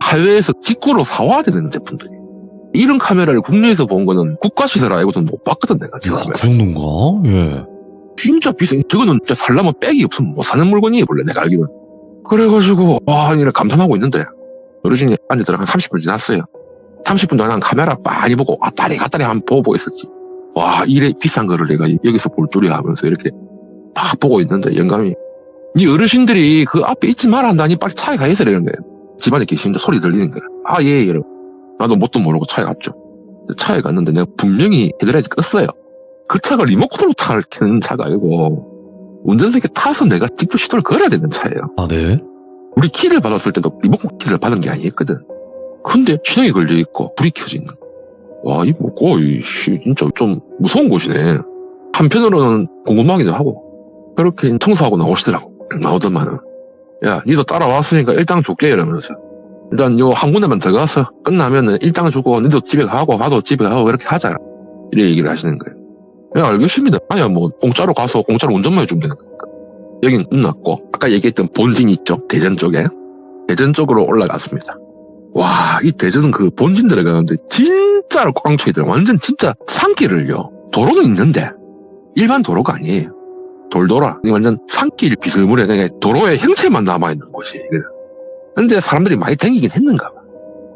해외에서 직구로 사와야 되는 제품들이에요. 이런 카메라를 국내에서 본 거는 국가시설 알고도 못 봤거든 내가. 야, 그 정도인가? 예. 진짜 비싸. 저거는 진짜 살려면 백이 없으면 못 사는 물건이에요 원래 내가 알기로는. 그래가지고 와 이래 감탄하고 있는데 어르신이 앉아들어 한 30분 지났어요. 30분 동안 카메라 많이 보고 왔다리 갔다리 한번 보고 있었지. 와 이래 비싼 거를 내가 여기서 볼 줄이야 하면서 이렇게 막 보고 있는데 영감이 니 어르신들이 그 앞에 있지 말란다니 빨리 차에 가 있으라 이런 거예요. 집안에 계시는데 소리 들리는 거야. 아, 예, 이러고. 나도 뭣도 모르고 차에 갔죠. 차에 갔는데 내가 분명히 헤드라이트 껐어요. 그 차가 리모컨으로 차를 켜는 차가 아니고 운전석에 타서 내가 직접 시도를 걸어야 되는 차예요. 아, 네? 우리 키를 받았을 때도 리모컨 키를 받은 게 아니었거든. 근데 시동이 걸려 있고 불이 켜져 있는 거야. 와, 이 뭐 거의 진짜 좀 무서운 곳이네. 한편으로는 궁금하기도 하고 그렇게 청소하고 나오시더라고. 나오더만은 야, 니도 따라왔으니까 일당 줄게 이러면서 일단 요 한 군데만 더 가서 끝나면은 일당 주고 니도 집에 가고 나도 집에 가고 이렇게 하자 이래 얘기를 하시는 거예요. 야, 알겠습니다. 아니야, 뭐 공짜로 가서 공짜로 운전만 해주면 되는 거니까. 여긴 끝났고 아까 얘기했던 본진 있죠, 대전 쪽에. 대전 쪽으로 올라갔습니다. 와, 이 대전은 그 본진 들어가는데 진짜로 꽝초이더라. 완전 진짜 산길을요. 도로는 있는데 일반 도로가 아니에요. 돌돌아. 완전 산길 비스무리해. 그러니까 도로의 형체만 남아있는 곳이. 근데 사람들이 많이 다니긴 했는가 봐.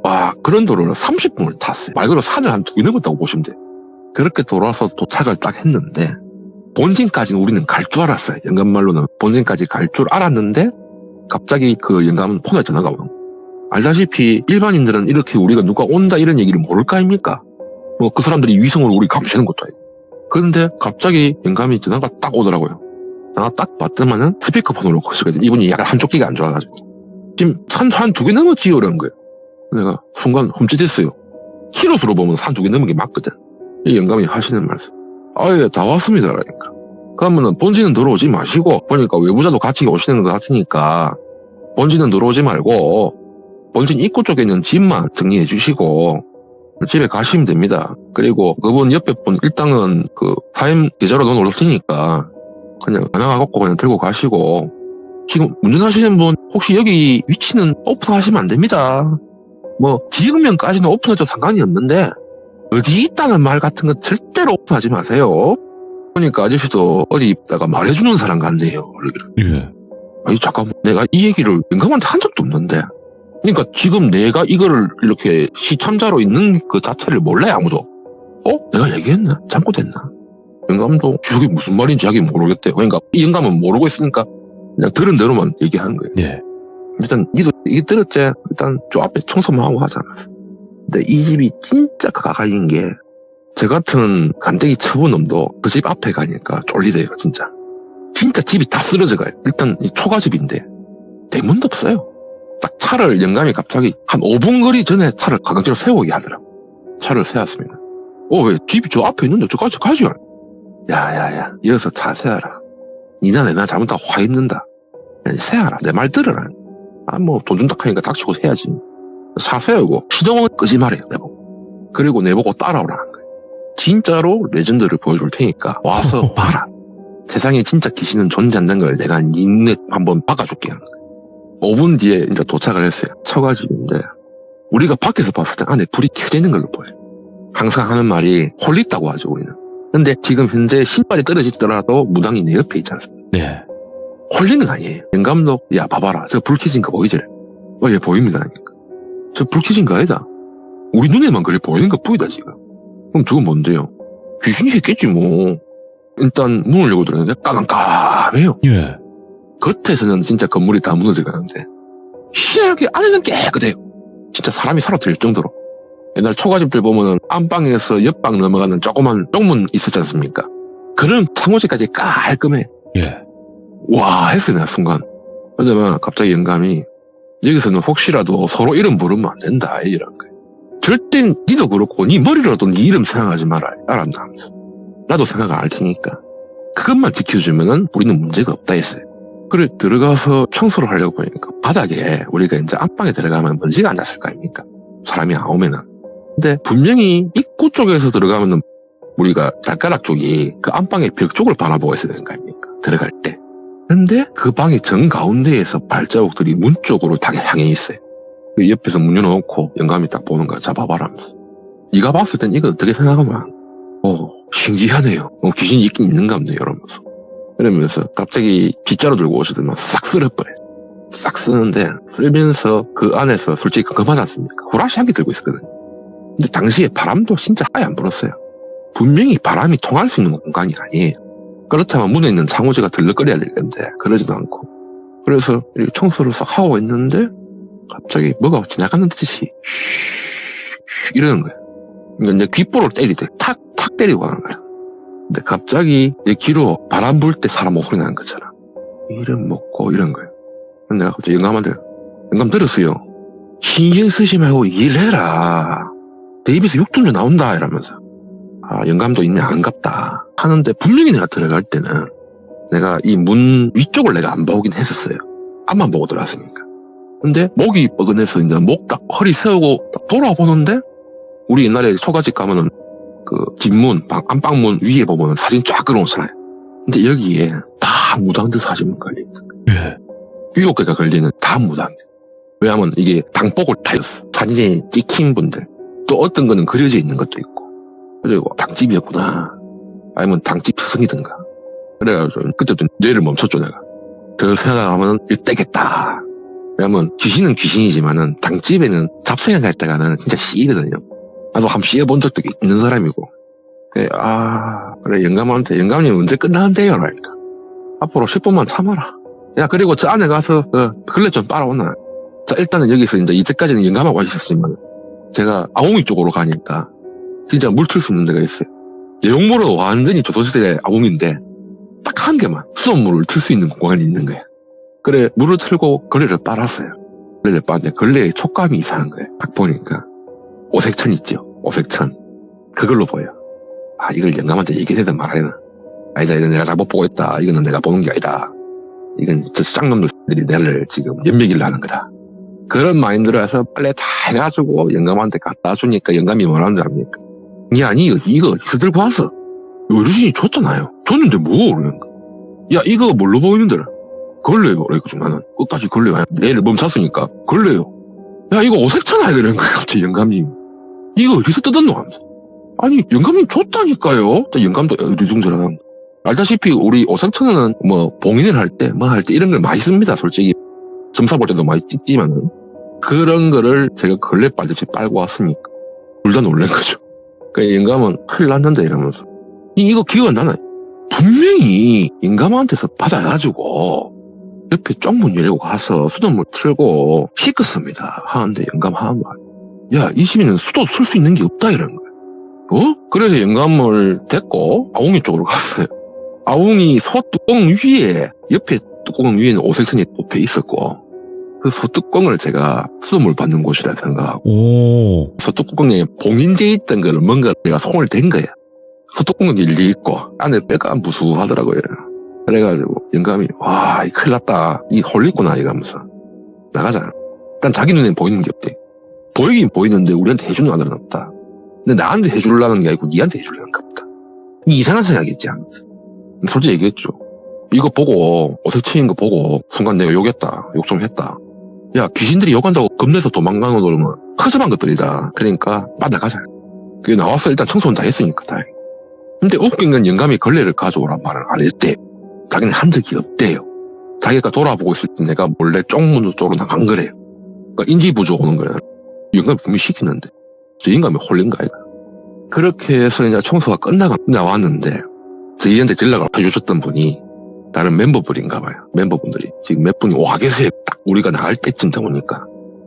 와, 그런 도로를 30분을 탔어요. 말 그대로 산을 한 2개 넘었다고 보시면 돼요. 그렇게 돌아서 도착을 딱 했는데 본진까지는 우리는 갈 줄 알았어요. 영감말로는 본진까지 갈 줄 알았는데 갑자기 그 영감은 폰에 전화가 오는 거예요. 알다시피 일반인들은 이렇게 우리가 누가 온다 이런 얘기를 모를 거 아닙니까? 뭐 그 사람들이 위성을 우리 감시하는 것도 아니고. 그런데 갑자기 영감이 전화가 딱 오더라고요. 전화 딱 받더만은 스피커폰으로 거시거든요. 이분이 약간 한쪽 귀가 안 좋아가지고. 지금 산 한 2개 넘었지요? 이런 거예요. 내가 순간 흠칫했어요. 키로수로 보면 산 2개 넘은 게 맞거든. 이 영감이 하시는 말씀. 아, 예, 다 왔습니다. 그러니까. 그러면은 본진은 들어오지 마시고, 보니까 외부자도 같이 오시는 것 같으니까, 본진은 들어오지 말고, 본진 입구 쪽에 있는 집만 정리해 주시고, 집에 가시면 됩니다. 그리고 그분 옆에 분 일당은 그 타임 계좌로 넣어 놓을 테니까, 그냥 나가갖고 그냥 들고 가시고, 지금 운전하시는 분 혹시 여기 위치는 오픈하시면 안 됩니다. 뭐 지금면까지는 오픈해도 상관이 없는데 어디 있다는 말 같은 건 절대로 오픈하지 마세요. 그러니까 아저씨도 어디 있다가 말해주는 사람 같네요. 예. 아니 잠깐만, 내가 이 얘기를 영감한테 한 적도 없는데. 그러니까 지금 내가 이거를 이렇게 시참자로 있는 그 자체를 몰라요, 아무도. 내가 얘기했나? 잘못했나? 영감도 저게 무슨 말인지 자기 모르겠대요. 그러니까 이 영감은 모르고 있으니까 그냥 들은 대로만 얘기하는 거예요. 예. 일단 니도 이게 들었지? 일단 저 앞에 청소만 하고 하자. 근데 이 집이 진짜 가까이인 게 저 같은 간대기 처분 놈도 그 집 앞에 가니까 쫄리대요. 진짜 집이 다 쓰러져 가요. 일단 이 초가집인데 대문도 없어요. 딱 차를 영감이 갑자기 한 5분 거리 전에 차를 가격대로 세우게 하더라고. 차를 세웠습니다. 왜 집이 저 앞에 있는데 저까지 가지? 야야야, 이어서 차 세워라. 니나 내나 잘못하면 화 입는다. 세워라. 내 말 들어라. 뭐 돈 준다 하니까 닥치고 해야지. 차 세우고 시동은 끄지 말아요. 내보고. 그리고 내보고 따라오라는 거예요. 진짜로 레전드를 보여줄 테니까 와서 봐라. 세상에 진짜 귀신은 존재한다는 걸 내가 니네 한번 박아줄게. 5분 뒤에 이제 도착을 했어요. 처가집인데 우리가 밖에서 봤을 때 안에 불이 켜져 있는 걸로 보여요. 항상 하는 말이 홀리다고 하죠, 우리는. 근데 지금 현재 신발이 떨어지더라도 무당이 내 옆에 있지 않습니까? 네. 홀리는 거 아니에요. 영감도 야 봐봐라, 저 불 켜진 거 보이지? 예, 보입니다. 저 불 켜진 거 아니다. 우리 눈에만 그래 보이는 거 보이다 지금. 그럼 저건 뭔데요? 귀신이 했겠지 뭐. 일단 문을 열고 들어갔는데 깜깜해요. 예. 겉에서는 진짜 건물이 다 무너져 가는데 희한하게 안에는 깨끗해요. 진짜 사람이 살아 들 정도로. 옛날 초가집들 보면은 안방에서 옆방 넘어가는 조그만 쪽문 있었지 않습니까? 그런 창호지까지 깔끔해. 예. 와 했어요, 내가 순간. 그러다가 갑자기 영감이 여기서는 혹시라도 서로 이름 부르면 안 된다 이런 거예요. 절대 니도 그렇고 니 머리로라도 니 이름 생각하지 마라. 알았나 하면서. 나도 생각 안 할 테니까 그것만 지켜주면은 우리는 문제가 없다 했어요. 그래 들어가서 청소를 하려고 보니까 바닥에 우리가 이제 안방에 들어가면 먼지가 안 났을 거 아닙니까? 사람이 안 오면은. 근데 분명히 입구 쪽에서 들어가면은 우리가 발가락 쪽이 그 안방의 벽 쪽을 바라보고 있어야 되는 거 아닙니까? 들어갈 때. 근데 그 방의 정가운데에서 발자국들이 문 쪽으로 다 향해 있어요. 그 옆에서 문 열어놓고 영감이 딱 보는 거야. 잡아봐라 하면서. 네가 봤을 땐 이거 어떻게 생각하면 신기하네요. 귀신이 있긴 있는가 보네요. 이러면서. 그러면서 갑자기 빗자루 들고 오시더만 싹 쓸어버려요. 싹 쓰는데 쓸면서 그 안에서 솔직히 궁금하지 않습니까? 후라시 한 개 들고 있었거든요. 근데 당시에 바람도 진짜 아예 안 불었어요. 분명히 바람이 통할 수 있는 공간이 아니에요. 그렇다면 문에 있는 창호지가 들럭거려야 될 건데 그러지도 않고 그래서 이렇게 청소를 싹 하고 있는데 갑자기 뭐가 지나가는 듯이 이러는 거야. 그러니까 내 귓볼을 때리대. 탁 때리고 가는 거야. 근데 갑자기 내 귀로 바람 불 때 사람 목소리 나는 거잖아. 이름 먹고 이런 거야. 근데 내가 갑자기 영감한테 영감 들었어요. 신경 쓰지 말고 일해라. 내 입에서 육둔주 나온다 이러면서. 아 영감도 있네 안갑다 하는데 분명히 내가 들어갈 때는 내가 이 문 위쪽을 내가 안 보긴 했었어요. 앞만 보고 들어왔으니까. 근데 목이 뻐근해서 이제 목 딱 허리 세우고 딱 돌아보는데 우리 옛날에 초가집 가면은 그 집문, 안방문 위에 보면 사진 쫙 끌어놓잖아요. 근데 여기에 다 무당들 사진만 걸려있어. 7개가 걸리는 다 무당들. 왜냐면 이게 당복을 타였어. 사진에 찍힌 분들. 또 어떤 거는 그려져 있는 것도 있고. 그리고 당집이었구나. 아니면 당집 스승이든가. 그래가지고 그때부터 뇌를 멈췄죠 내가. 더 생각하면 일대겠다. 왜냐면 귀신은 귀신이지만은 당집에는 잡생각 했다가는 진짜 씨거든요. 나도 한번 씌어본 적도 있는 사람이고. 그래, 그래, 영감한테, 영감님 언제 끝나는데요? 라니까. 앞으로 10분만 참아라. 야, 그리고 저 안에 가서, 걸레 좀 빨아오나. 자, 일단은 여기서 이제까지는 영감하고 있었지만, 제가 아웅이 쪽으로 가니까, 진짜 물 틀 수 있는 데가 있어요. 내용물은 완전히 조선시대 아웅인데, 딱 한 개만, 수돗물을 틀 수 있는 공간이 있는 거야. 그래, 물을 틀고 걸레를 빨았어요. 걸레를 빨았는데, 걸레의 촉감이 이상한 거예요. 딱 보니까. 오색천 있죠? 오색천. 그걸로 보여. 이걸 영감한테 얘기해야 되나 말아야 되나. 아니다, 이건 내가 잘못 보고 있다. 이거는 내가 보는 게 아니다. 이건 저 쌍놈들이 나를 지금 연맥이를 하는 거다. 그런 마인드로 빨래 다 해가지고 영감한테 갖다 주니까 영감이 뭐라는 줄 압니까? 야, 이거 어디서 들고 왔어? 어르신이 줬잖아요. 줬는데 뭐? 그러는 거. 야, 이거 뭘로 보이는데? 걸레요. 그래가지고 나는 끝까지 걸레요. 내일 멈췄으니까 걸레요. 야, 이거 오색천 아야 되는 거야, 갑자기 영감님. 이거 어디서 뜯었노? 하면서. 아니, 영감님 줬다니까요? 영감도 어리둥절한. 알다시피 우리 오색천은 봉인을 할 때, 이런 걸 많이 씁니다, 솔직히. 점사 볼 때도 많이 찍지만은. 그런 거를 제가 걸레 빨듯이 빨고 왔으니까. 둘 다 놀란 거죠. 그러니까 영감은 큰일 났는데 이러면서. 이거 기억 안 나나요? 분명히 영감한테서 받아가지고, 옆에 쪽문 열고 가서 수돗물 틀고 씻었습니다. 하는데 영감 하는 말. 야, 이 집에는 수도 틀 수 있는 게 없다 이런 거야. 그래서 영감을 데리고 아웅이 쪽으로 갔어요. 아웅이 소뚜껑 위에 옆에 뚜껑 위에는 오색천이 꼽혀 있었고 그 소뚜껑을 제가 수돗물 받는 곳이라 생각하고 소뚜껑에 봉인되어 있던 거를 뭔가 내가 손을 댄 거야. 소뚜껑은 열려 있고 안에 뼈가 무수하더라고요. 그래가지고 영감이 와, 이 큰일 났다. 이 홀리구나 이러면서 나가자. 일단 자기 눈에 보이는 게 없대. 보이긴 보이는데 우리한테 해주는 아들은 없다. 근데 나한테 해주려는 게 아니고 니한테 해주려는가 보다. 이 이상한 생각이겠지 하면서. 솔직히 얘기했죠. 이거 보고 어색치인 거 보고 순간 내가 욕했다. 욕 좀 했다. 야, 귀신들이 욕한다고 겁내서 도망가는 놈은 허접한 것들이다. 그러니까 빠져가자. 그게 나와서 일단 청소는 다 했으니까 다행히. 근데 웃긴 건 영감이 걸레를 가져오란 말을 안 했대. 자기는 한 적이 없대요. 자기가 돌아보고 있을 때 내가 몰래 쪽문 쪽으로 나간 거래요. 그러니까 인지 부족 오는 거야. 영감이 분명히 시키는데 저 인감이 홀린 거 아이가. 그렇게 해서 이제 청소가 끝나고 나왔는데 저희한테 연락을 해주셨던 분이 다른 멤버분인가 봐요. 멤버분들이 지금 몇 분이 와 계세요. 딱 우리가 나갈 때쯤 되니까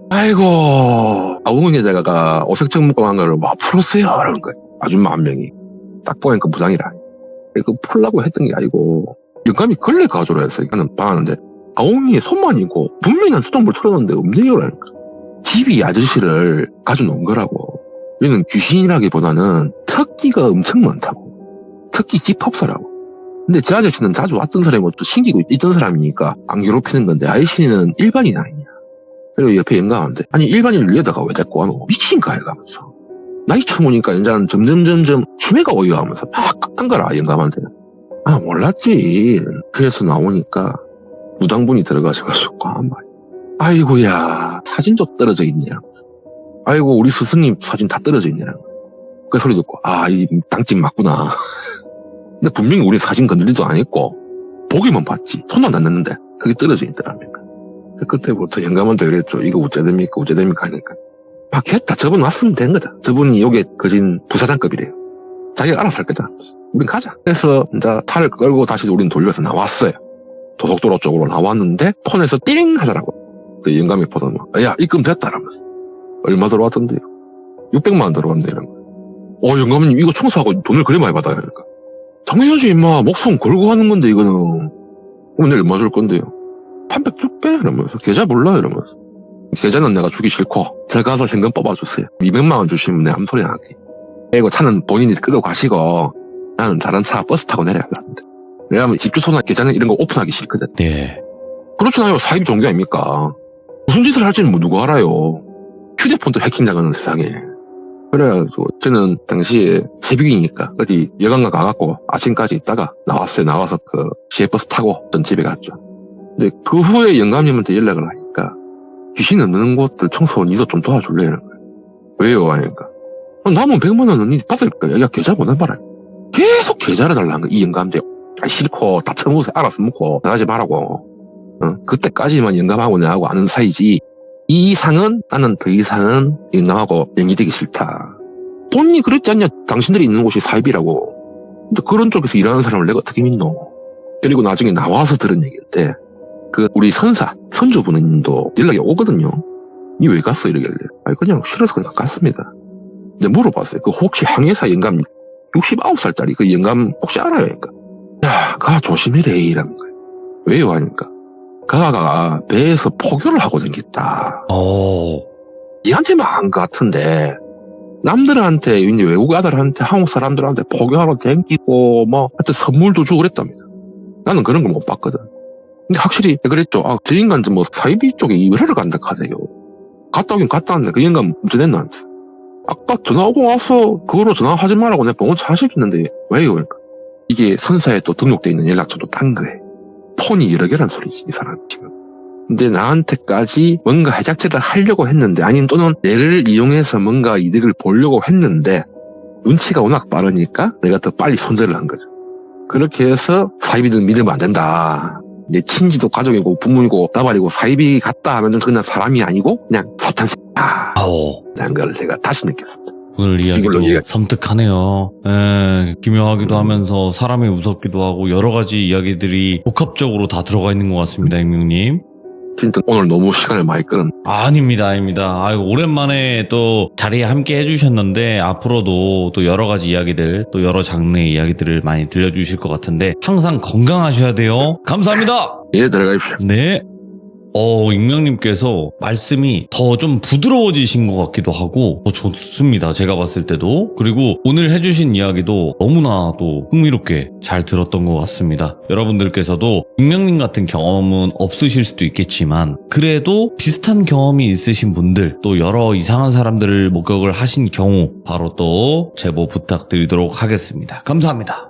아이고 아웅은 여자가 오색청 먹고 한 거를 와 풀었어요 그러는 거예요. 아줌마 한 명이 딱 보니까 무당이라. 그 풀라고 했던 게 아니고 영감이 걸레 가져라 했어요. 나는 봐하는데 아웅이 손만 있고 분명히 난 수돗물 틀어놓는데 없네요 라니까. 집이 아저씨를 가져놓은 거라고. 얘는 귀신이라기보다는 특기가 엄청 많다고. 특기 집합사라고. 근데 저 아저씨는 자주 왔던 사람이고 또 신기고 있던 사람이니까 안 괴롭히는 건데 아저씨는 일반인 아니냐. 그리고 옆에 영감한테 아니 일반인을 여자가 왜 데리고 와노 미친가 해가면서 나이 처먹으니까 이제는 점점 치매가 오요 하면서 막 깎은 거라 영감한테는. 몰랐지. 그래서 나오니까 무당분이 들어가셔가지고 한 말이야. 아이고야 사진도 떨어져 있냐. 아이고 우리 스승님 사진 다 떨어져 있냐. 그 소리 듣고 이 땅집 맞구나. 근데 분명히 우리 사진 건들리도 안 했고 보기만 봤지 손도 안 놨는데 그게 떨어져 있더랍니다. 그때부터 영감한테 그랬죠. 이거 어째 됩니까 하니까 막 했다. 저분 왔으면 된 거다. 저분이 요게 거진 부사장급이래요. 자기가 알아서 할 거다. 우린 가자. 그래서 이제 탈을 끌고 다시 우린 돌려서 나왔어요. 도덕도로 쪽으로 나왔는데 폰에서 띠링 하더라고. 그 영감이 보더니 야 입금 됐다 라면서. 얼마 들어왔던데요? 600만 원 들어왔네 이런 거. 영감님 이거 청소하고 돈을 그래 많이 받아야 하니까. 당연하지 임마. 목숨 걸고 하는 건데 이거는. 그럼 내가 얼마 줄 건데요? 300 줄게 이러면서. 계좌 몰라 이러면서. 계좌는 내가 주기 싫고 제가 가서 현금 뽑아주세요. 200만 원 주시면 내가 아무 소리 안 할게. 이거 차는 본인이 끌고 가시고 나는 다른 차 버스 타고 내려야 되는데. 왜냐면 집 주소나 계좌는 이런 거 오픈하기 싫거든. 네. 그렇잖아요. 사입 종교 아닙니까? 무슨 짓을 할지는 뭐 누가 알아요. 휴대폰도 해킹당하는 세상에. 그래가지고 저는 당시에 새벽이니까 어디 여관가 가갖고 아침까지 있다가 나왔어요. 나와서 그 시외버스 타고 전 집에 갔죠. 근데 그 후에 영감님한테 연락을 하니까 귀신 없는 곳들 청소 니도 좀 도와줄래? 이런 거예요. 왜요? 하니까 남은 100만 원은 니 받을 거야. 야 계좌 보내봐라. 계속 계좌를 달라는 거야. 이 영감들. 싫고 다 처먹어서 알아서 먹고 나가지 말라고. 그때까지만 영감하고 내하고 아는 사이지 이 이상은 나는 더 이상은 영감하고 연기되기 싫다. 본인이 그랬지 않냐. 당신들이 있는 곳이 사입이라고. 근데 그런 쪽에서 일하는 사람을 내가 어떻게 믿노. 그리고 나중에 나와서 들은 얘기인데 그 우리 선주분도 연락이 오거든요. 니 왜 갔어? 이러길래 그냥 싫어서 그냥 갔습니다. 근데 물어봤어요. 그 혹시 항해사 영감 69살짜리 그 영감 혹시 알아요? 그러니까 야, 가 조심해래 이라는 거예요. 왜요? 하니까 가가 배에서 포교를 하고 다녔다. 얘한테만 한 것 같은데 남들한테 이제 외국 아들한테 한국 사람들한테 포교하러 다니고 뭐 하여튼 선물도 주고 그랬답니다. 나는 그런 걸 못 봤거든. 근데 확실히 그랬죠. 저 인간 뭐 사이비 쪽에 일하러 간다 하세요. 갔다 오긴 갔다 왔는데 그 인간 문제된 나한테 아까 전화 오고 와서 그거로 전화하지 말라고 내가 병원 차시켰는데 왜요? 그러니까 이게 선사에 또 등록되어 있는 연락처도 딴 거예요. 폰이 여러 개란 소리지 이 사람 지금. 근데 나한테까지 뭔가 해작질을 하려고 했는데 아니면 또는 얘를 이용해서 뭔가 이득을 보려고 했는데 눈치가 워낙 빠르니까 내가 더 빨리 손절을 한 거죠. 그렇게 해서 사이비는 믿으면 안 된다. 내 친지도 가족이고 부모이고 나발이고 사이비 같다 하면 그냥 사람이 아니고 그냥 사탄 새끼다 라는 걸 제가 다시 느꼈습니다. 오늘 이야기도 섬뜩하네요. 기묘하기도 하면서 사람이 무섭기도 하고 여러 가지 이야기들이 복합적으로 다 들어가 있는 것 같습니다. 익명님. 진짜 오늘 너무 시간을 많이 끌은. 아닙니다. 아이고, 오랜만에 또 자리에 함께 해주셨는데 앞으로도 또 여러 가지 이야기들 또 여러 장르의 이야기들을 많이 들려주실 것 같은데 항상 건강하셔야 돼요. 감사합니다. 예, 들어가십시오. 네. 익명님께서 말씀이 더 좀 부드러워지신 것 같기도 하고 더 좋습니다. 제가 봤을 때도. 그리고 오늘 해주신 이야기도 너무나 또 흥미롭게 잘 들었던 것 같습니다. 여러분들께서도 익명님 같은 경험은 없으실 수도 있겠지만 그래도 비슷한 경험이 있으신 분들 또 여러 이상한 사람들을 목격을 하신 경우 바로 또 제보 부탁드리도록 하겠습니다. 감사합니다.